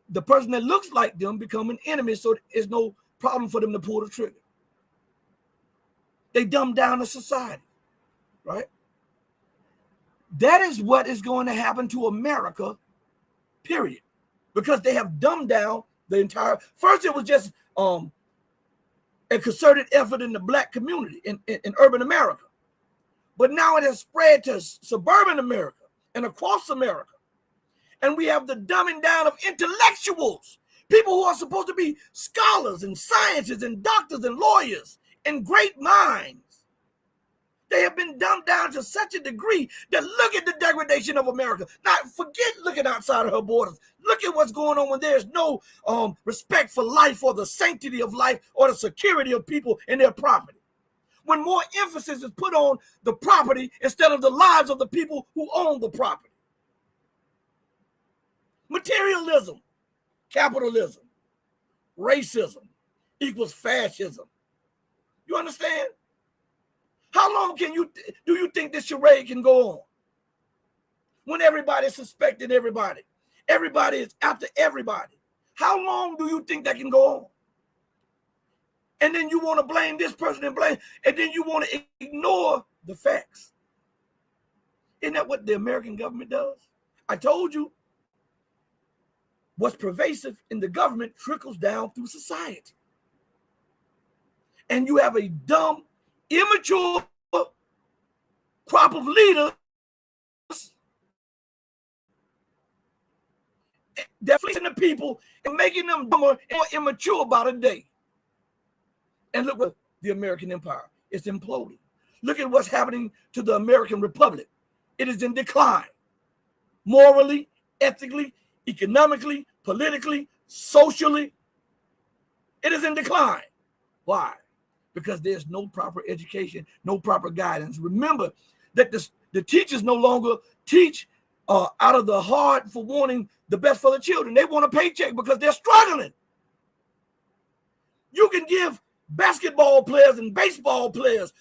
the person that looks like them become an enemy, so it's no problem for them to pull the trigger. They dumb down the society, right? That is what is going to happen to America, period. Because they have dumbed down the entire. First, it was just a concerted effort in the black community in urban America. But now it has spread to suburban America and across America. And we have the dumbing down of intellectuals, people who are supposed to be scholars and scientists and doctors and lawyers and great minds. They have been dumbed down to such a degree that look at the degradation of America. Now, forget looking outside of her borders. Look at what's going on when there's no respect for life or the sanctity of life or the security of people and their property. When more emphasis is put on the property instead of the lives of the people who own the property. Materialism, capitalism, racism equals fascism. You understand? How long do you think this charade can go on? When everybody's suspecting everybody. Everybody is after everybody. How long do you think that can go on? And then you want to blame this person and then you want to ignore the facts. Isn't that what the American government does? I told you, what's pervasive in the government trickles down through society. And you have a dumb, immature crop of leaders that fleecing the people and making them dumber and more immature by the day. And look what the American empire is imploding. Look at what's happening to the American Republic. It is in decline. Morally, ethically, economically, politically, socially. It is in decline. Why? Because there's no proper education, no proper guidance. Remember that the teachers no longer teach out of the heart for wanting the best for the children. They want a paycheck because they're struggling. You can give basketball players and baseball players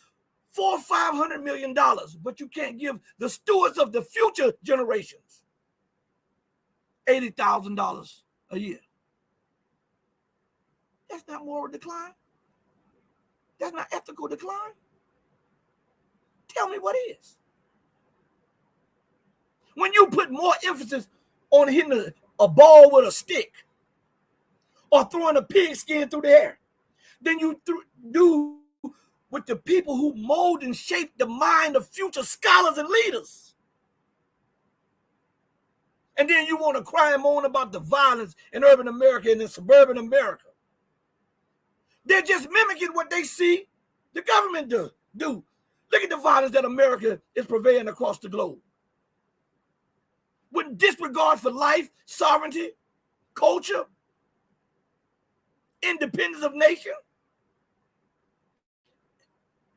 $400 or $500 million, but you can't give the stewards of the future generations $80,000 a year. That's not moral decline. That's not ethical decline. Tell me what is. When you put more emphasis on hitting a ball with a stick or throwing a pig skin through the air than you do with the people who mold and shape the mind of future scholars and leaders. And then you want to cry and moan about the violence in urban America and in suburban America. They're just mimicking what they see the government do. Look at the violence that America is purveying across the globe. With disregard for life, sovereignty, culture, independence of nation.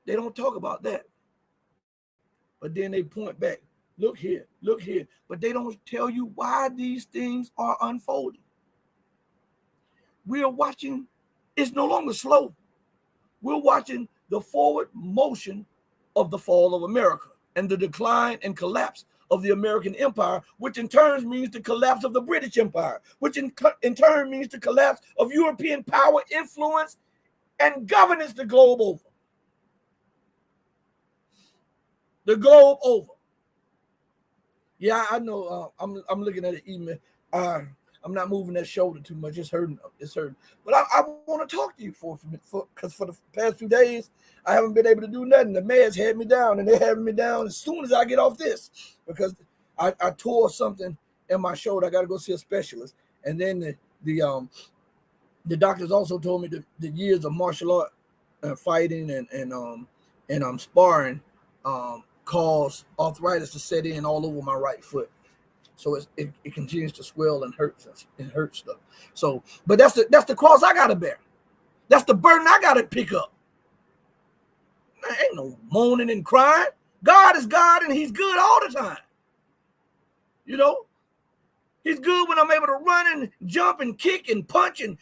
They don't talk about that. But then they point back, look here, look here. But they don't tell you why these things are unfolding. We are watching, it's no longer slow. We're watching the forward motion of the fall of America and the decline and collapse of the American empire, which in turn means the collapse of the British Empire, which in turn means the collapse of European power, influence, and governance the globe over. The globe over. Yeah, I know. I'm looking at an email. I'm not moving that shoulder too much. It's hurting. It's hurting. But I want to talk to you because for the past few days, I haven't been able to do nothing. The meds had me down, and they're having me down as soon as I get off this because I tore something in my shoulder. I got to go see a specialist. And then the doctors also told me the years of martial art fighting and sparring cause arthritis to set in all over my right foot. So it continues to swell and hurts stuff. So, but that's the cross I gotta bear. That's the burden I gotta pick up. There ain't no moaning and crying. God is God, and He's good all the time. You know, He's good when I'm able to run and jump and kick and punch and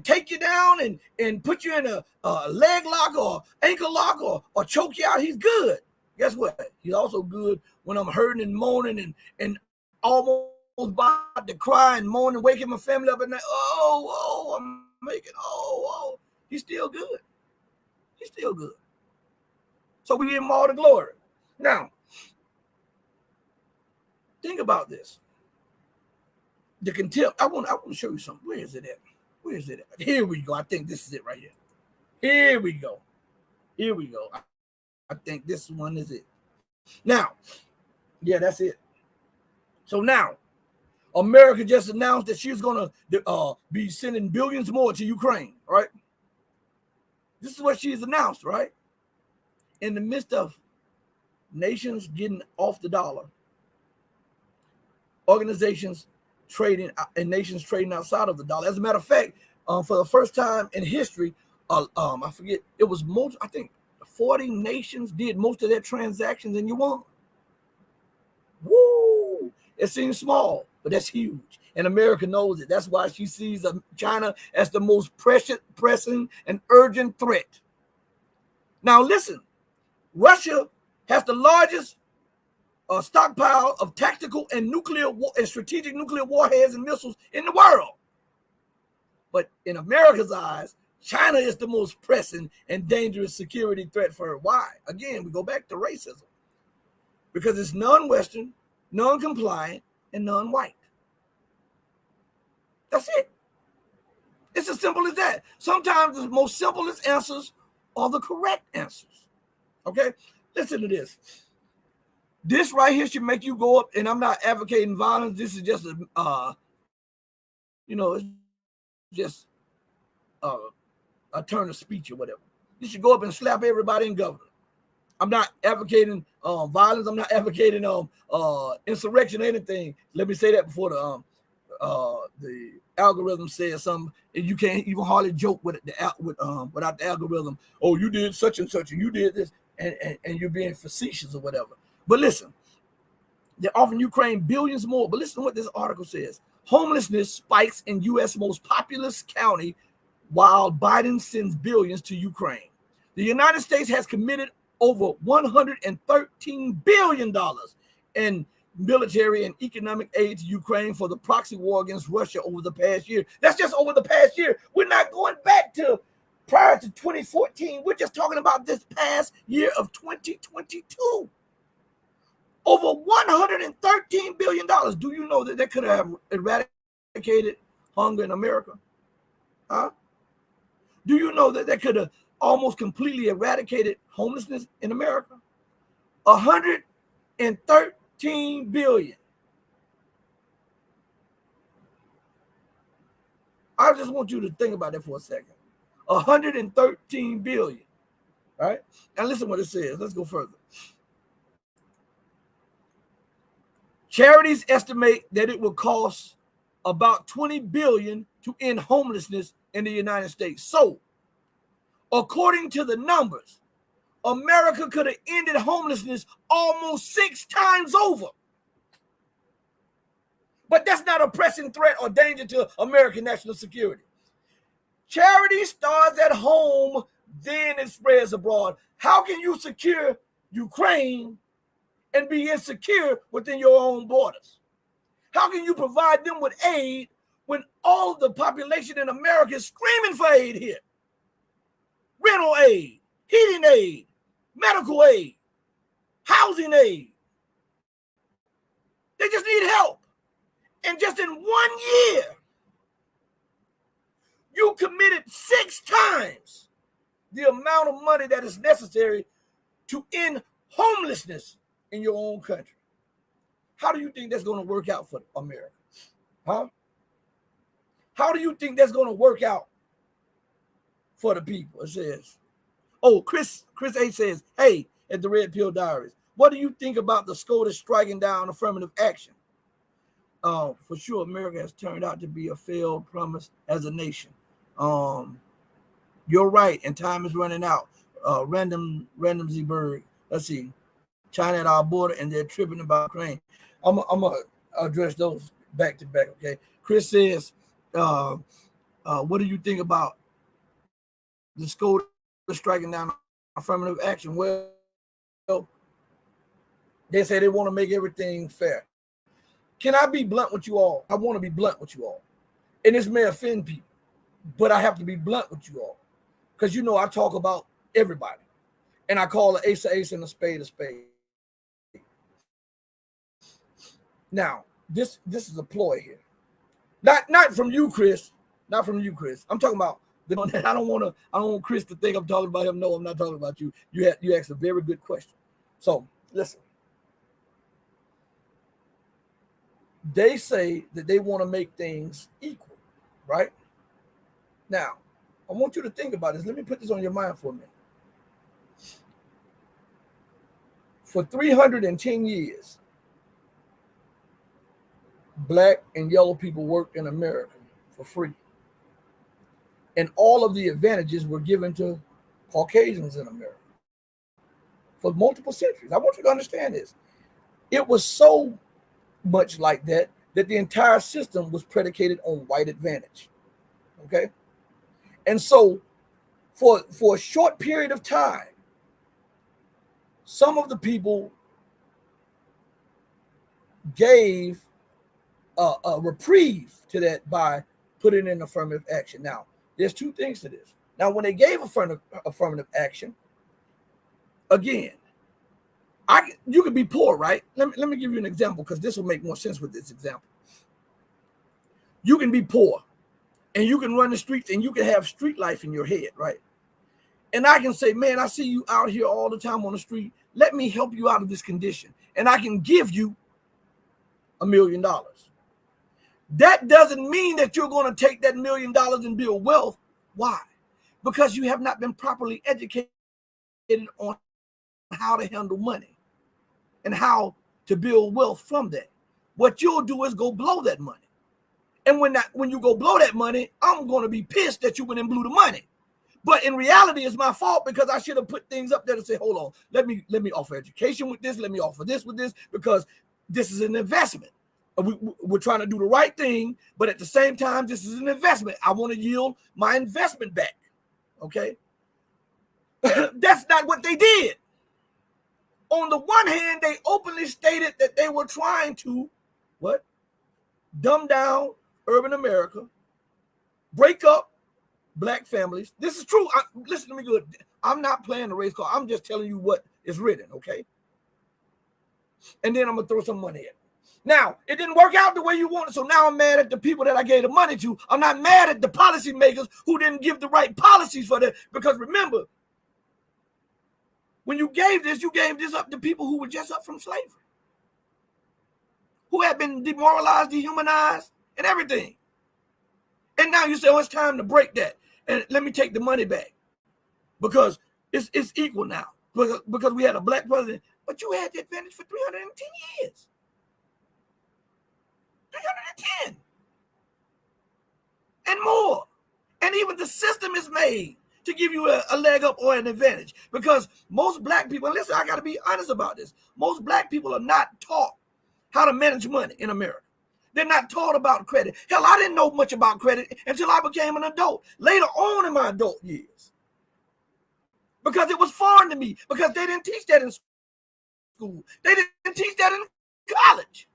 take you down and put you in a leg lock or ankle lock or choke you out. He's good. Guess what? He's also good when I'm hurting and moaning and almost about to cry and moan and waking my family up at night. Oh, I'm making, he's still good. He's still good. So we give him all the glory. Now, think about this. The contempt. I want to show you something. Where is it at? Where is it at? Here we go. I think this is it right here. Here we go. Here we go. I think this one is it. Now, yeah, that's it. So now, America just announced that she's going to be sending billions more to Ukraine, right? This is what she's announced, right? In the midst of nations getting off the dollar, organizations trading and nations trading outside of the dollar. As a matter of fact, for the first time in history, I forget, it was most, I think 40 nations did most of their transactions in yuan. Woo! It seems small, but that's huge. And America knows it. That's why she sees China as the most pressing and urgent threat. Now listen, Russia has the largest stockpile of tactical and strategic nuclear warheads and missiles in the world. But in America's eyes, China is the most pressing and dangerous security threat for her. Why? Again, we go back to racism. Because it's non-Western, non-compliant, and non-white. That's it. It's as simple as that. Sometimes the most simplest answers are the correct answers. Okay? Listen to this. This right here should make you go up, and I'm not advocating violence. This is just it's just a turn of speech or whatever. You should go up and slap everybody in government. I'm not advocating violence. I'm not advocating insurrection or anything. Let me say that before the algorithm says something, and you can't even hardly joke with it without the algorithm. Oh, you did such and such, and you did this, and you're being facetious or whatever. But listen, they're offering Ukraine billions more. But listen to what this article says. Homelessness spikes in U.S. most populous county while Biden sends billions to Ukraine. The United States has committed over $113 billion in military and economic aid to Ukraine for the proxy war against Russia over the past year. That's just over the past year. We're not going back to prior to 2014. We're just talking about this past year of 2022. Over $113 billion. Do you know that they could have eradicated hunger in America? Huh? Do you know that they could have almost completely eradicated homelessness in America? 113 billion. I just want you to think about that for a second. 113 billion. Right? And listen what it says. Let's go further. Charities estimate that it will cost about $20 billion to end homelessness in the United States. So, according to the numbers, America could have ended homelessness almost 6 times over. But that's not a pressing threat or danger to American national security. Charity starts at home, then it spreads abroad. How can you secure Ukraine and be insecure within your own borders? How can you provide them with aid when all the population in America is screaming for aid here? Rental aid, heating aid, medical aid, housing aid. They just need help. And just in 1 year, you committed 6 times the amount of money that is necessary to end homelessness in your own country. How do you think that's going to work out for America? Huh? How do you think that's going to work out for the people? It says, Chris A says, hey, at the Red Pill Diaries, what do you think about the SCOTUS striking down affirmative action? For sure, America has turned out to be a failed promise as a nation. You're right, and time is running out. Random Z-Berg. Let's see. China at our border, and they're tripping about Ukraine. I'm gonna address those back to back. Okay. Chris says, what do you think about the SCOTUS striking down affirmative action? Well, they say they want to make everything fair. Can I be blunt with you all? I want to be blunt with you all. And this may offend people, but I have to be blunt with you all. Because you know I talk about everybody. And I call an ace and a spade a spade. Now, this is a ploy here. Not from you, Chris. Not from you, Chris. I'm talking about I don't want Chris to think I'm talking about him. No, I'm not talking about you. You asked a very good question. So listen. They say that they want to make things equal, right? Now, I want you to think about this. Let me put this on your mind for a minute. For 310 years, black and yellow people worked in America for free. And all of the advantages were given to Caucasians in America for multiple centuries. I want you to understand this. It was so much like that the entire system was predicated on white advantage. Okay? And so for a short period of time, some of the people gave a reprieve to that by putting in affirmative action. Now, there's two things to this. Now, when they gave affirmative action, again, you could be poor, right? Let me give you an example because this will make more sense with this example. You can be poor and you can run the streets and you can have street life in your head, right? And I can say, man, I see you out here all the time on the street. Let me help you out of this condition. And I can give you $1 million. That doesn't mean that you're going to take that $1 million and build wealth. Why? Because you have not been properly educated on how to handle money and how to build wealth from that. What you'll do is go blow that money. And when you go blow that money, I'm going to be pissed that you went and blew the money. But in reality, it's my fault because I should have put things up there to say, hold on, let me offer education with this, let me offer this with this, because this is an investment. We're trying to do the right thing, but at the same time, this is an investment. I want to yield my investment back. Okay? That's not what they did. On the one hand, they openly stated that they were trying to, what? Dumb down urban America, break up black families. This is true. Listen to me good. I'm not playing the race card. I'm just telling you what is written, okay? And then I'm going to throw some money in. Now, it didn't work out the way you wanted, so now I'm mad at the people that I gave the money to. I'm not mad at the policymakers who didn't give the right policies for that, because remember, when you gave this up to people who were just up from slavery, who had been demoralized, dehumanized, and everything. And now you say, oh, it's time to break that, and let me take the money back, because it's equal now, because we had a black president, but you had the advantage for 310 years. 310 and more. And even the system is made to give you a leg up or an advantage, because most black people, and listen, I got to be honest about this, most black people are not taught how to manage money in America. They're not taught about credit. Hell, I didn't know much about credit until I became an adult, later on in my adult years, because it was foreign to me, because they didn't teach that in school. They didn't teach that in college.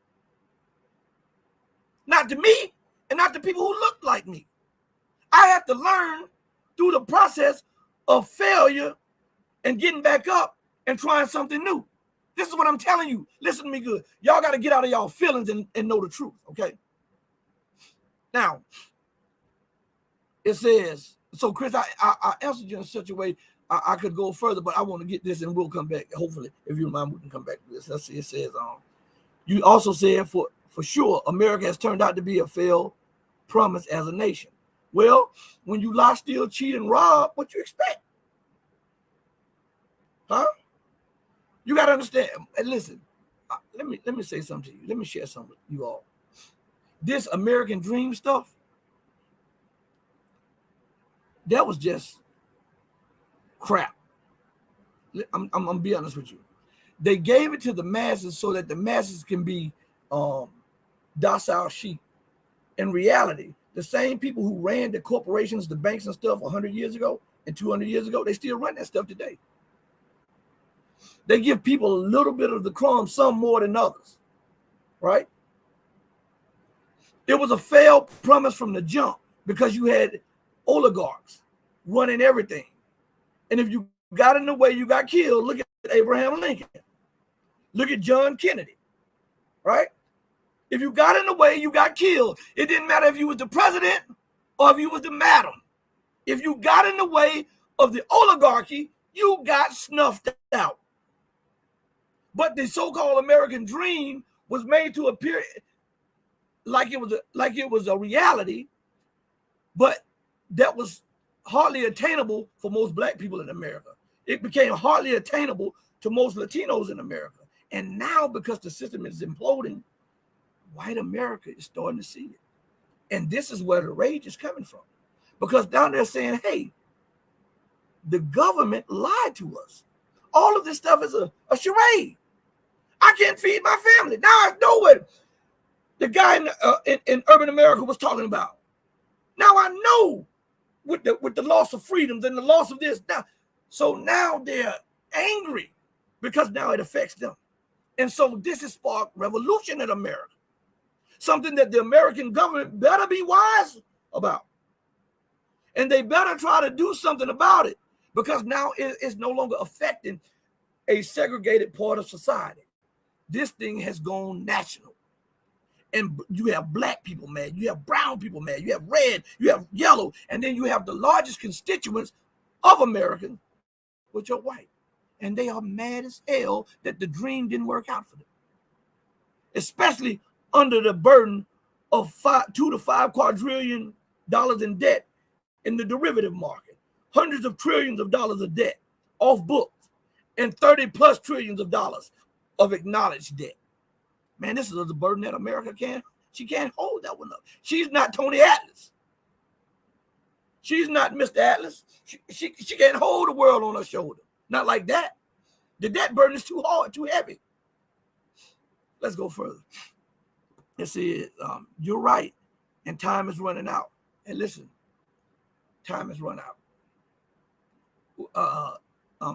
Not to me, and not to people who looked like me. I had to learn through the process of failure and getting back up and trying something new. This is what I'm telling you. Listen to me good. Y'all got to get out of y'all feelings and know the truth, okay? Now, it says, so Chris, I answered you in such a way I could go further, but I want to get this and we'll come back. Hopefully, if you mind, we can come back to this. Let's see, it says, you also said for sure, America has turned out to be a failed promise as a nation. Well, when you lie, steal, cheat, and rob, what you expect? Huh? You got to understand. And listen, let me say something to you. Let me share something with you all. This American dream stuff, that was just crap. I'm gonna be honest with you. They gave it to the masses so that the masses can be docile sheep. In reality, the same people who ran the corporations, the banks and stuff 100 years ago and 200 years ago, they still run that stuff today. They give people a little bit of the crumbs, some more than others, right? It was a failed premise from the jump because you had oligarchs running everything. And if you got in the way, you got killed. Look at Abraham Lincoln. Look at John Kennedy, right? If you got in the way, you got killed. It didn't matter if you was the president or if you was the madam. If you got in the way of the oligarchy, you got snuffed out. But the so-called American dream was made to appear like it was a reality, but that was hardly attainable for most black people in America. It became hardly attainable to most Latinos in America. And now, because the system is imploding, white America is starting to see it. And this is where the rage is coming from. Because down there saying, hey, the government lied to us. All of this stuff is a charade. I can't feed my family. Now I know what the guy in urban America was talking about. Now I know with the loss of freedoms and the loss of this. So now they're angry because now it affects them. And so this has sparked revolution in America. Something that the American government better be wise about. And they better try to do something about it, because now it's no longer affecting a segregated part of society. This thing has gone national. And you have black people mad, you have brown people mad, you have red, you have yellow, and then you have the largest constituents of Americans, which are white. And they are mad as hell that the dream didn't work out for them. Especially under the burden of $2 to $5 quadrillion in debt in the derivative market, hundreds of trillions of dollars of debt off books, and 30 plus trillions of dollars of acknowledged debt. Man, this is a burden that America can't hold that one up. She's not Tony Atlas. She's not Mr. Atlas. She can't hold the world on her shoulder. Not like that. The debt burden is too hard, too heavy. Let's go further. It says, you're right, and time is running out. And listen, time has run out.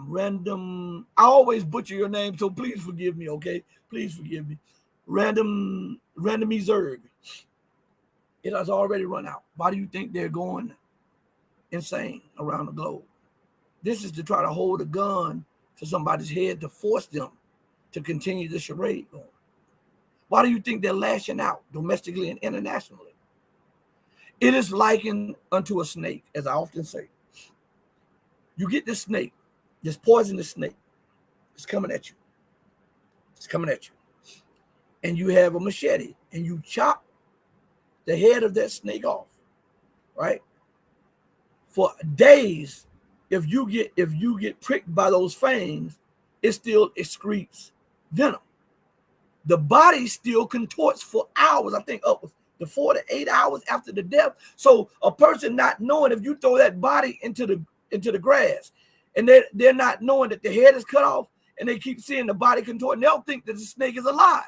Random, I always butcher your name, so please forgive me, okay? Please forgive me. Random Zerg. It has already run out. Why do you think they're going insane around the globe? This is to try to hold a gun to somebody's head to force them to continue the charade going. Why do you think they're lashing out domestically and internationally? It is likened unto a snake, as I often say. You get this snake, this poisonous snake. It's coming at you. It's coming at you. And you have a machete and you chop the head of that snake off, right? For days, if you get pricked by those fangs, it still excretes venom. The body still contorts for hours, I think up to 4 to 8 hours after the death. So a person not knowing, if you throw that body into the grass and they're not knowing that the head is cut off and they keep seeing the body contort, and they'll think that the snake is alive,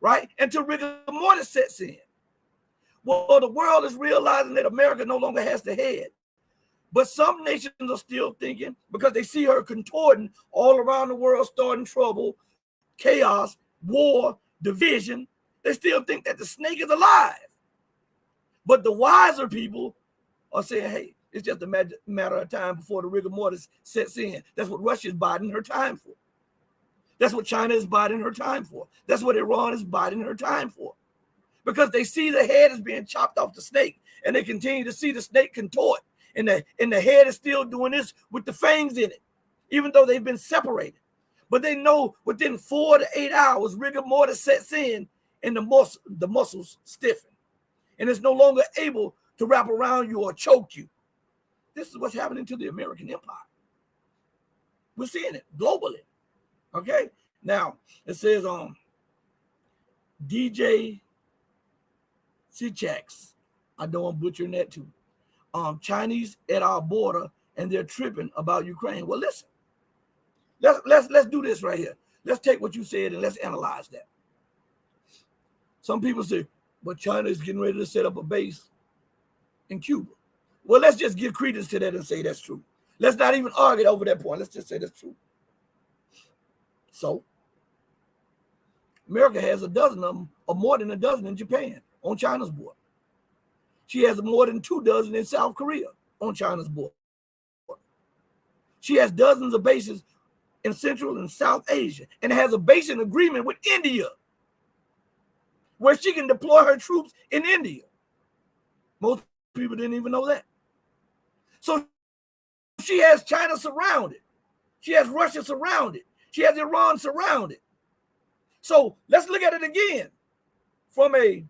right? Until rigor mortis sets in. Well, the world is realizing that America no longer has the head. But some nations are still thinking, because they see her contorting all around the world, starting trouble, chaos, war, division, they still think that the snake is alive. But the wiser people are saying, hey, it's just a matter of time before the rigor mortis sets in. That's what Russia is biding her time for. That's what China is biding her time for. That's what Iran is biding her time for. Because they see the head is being chopped off the snake, and they continue to see the snake contort, and the head is still doing this with the fangs in it, even though they've been separated. But they know within 4 to 8 hours, rigor mortis sets in, and the muscles stiffen, and it's no longer able to wrap around you or choke you. This is what's happening to the American empire. We're seeing it globally. Okay. Now it says DJ Sichaks, I know I'm butchering that too. Chinese at our border, and they're tripping about Ukraine. Well, listen. Let's do this right here. Let's take what you said and let's analyze that. Some people say, but China is getting ready to set up a base in Cuba. Well, let's just give credence to that and say that's true. Let's not even argue over that point. Let's just say that's true. So America has a dozen of them, or more than a dozen in Japan on China's border. She has more than 2 dozen in South Korea on China's border. She has dozens of bases in Central and South Asia, and has a basing agreement with India where she can deploy her troops in India. Most people didn't even know that. So she has China surrounded. She has Russia surrounded. She has Iran surrounded. So let's look at it again from a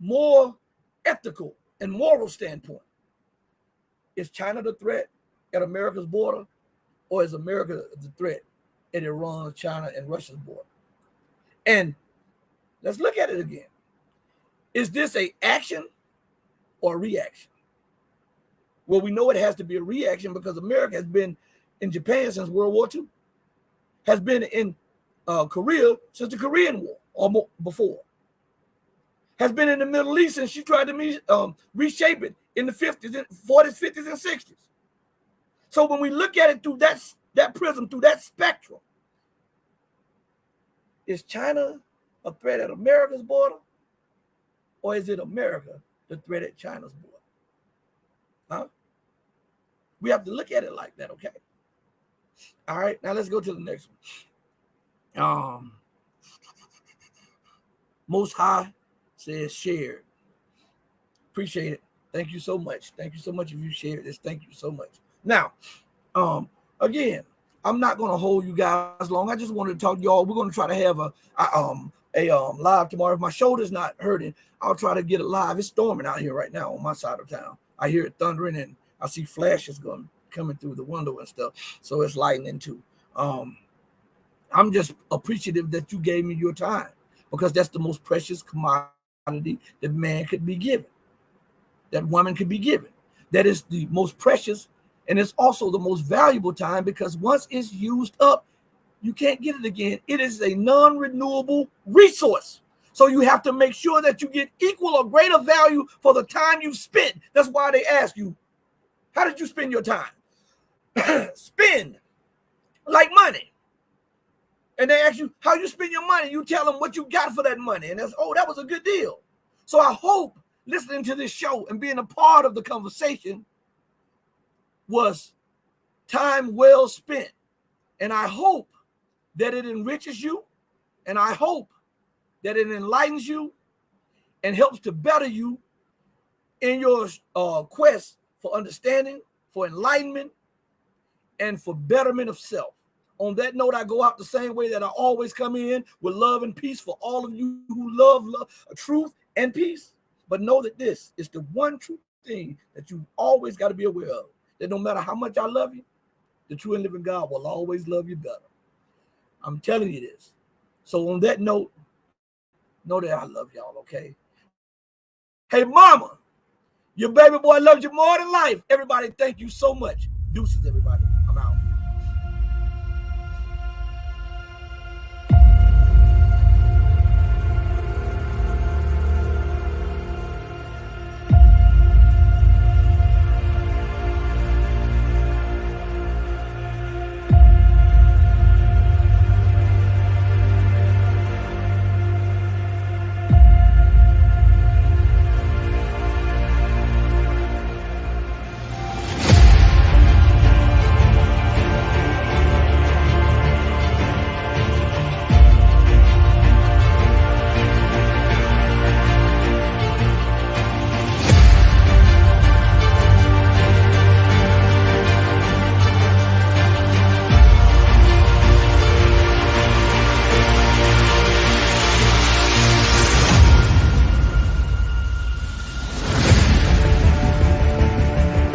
more ethical and moral standpoint. Is China the threat at America's border, or is America the threat at Iran, China, and Russia's border? And let's look at it again. Is this an action or a reaction? Well, we know it has to be a reaction because America has been in Japan since World War II, has been in Korea since the Korean War or before, has been in the Middle East since she tried to reshape it in the 40s, 50s, and 60s. So when we look at it through that prism, through that spectrum, is China a threat at America's border, or is it America the threat at China's border? Huh? We have to look at it like that, okay? All right, now let's go to the next one. Most High says shared. Appreciate it. Thank you so much. Thank you so much if you shared this. Thank you so much. Now, again, I'm not going to hold you guys long. I just wanted to talk to y'all. We're going to try to have a live tomorrow. If my shoulder's not hurting, I'll try to get it live. It's storming out here right now on my side of town. I hear it thundering, and I see flashes coming through the window and stuff. So it's lightning too. I'm just appreciative that you gave me your time, because that's the most precious commodity that man could be given, that woman could be given. That is the most precious, and it's also the most valuable time, because once it's used up, you can't get it again. It is a non-renewable resource. So you have to make sure that you get equal or greater value for the time you spent. That's why they ask you, how did you spend your time? Spend like money. And they ask you how you spend your money. You tell them what you got for that money. And that's, oh, that was a good deal. So I hope listening to this show and being a part of the conversation was time well spent. And I hope that it enriches you. And I hope that it enlightens you and helps to better you in your quest for understanding, for enlightenment, and for betterment of self. On that note, I go out the same way that I always come in, with love and peace for all of you who love truth and peace. But know that this is the one true thing that you always got to be aware of, that no matter how much I love you, the true and living God will always love you better. I'm telling you this. So on that note, know that I love y'all, okay? Hey, mama, your baby boy loves you more than life. Everybody, thank you so much. Deuces, everybody. I'm out.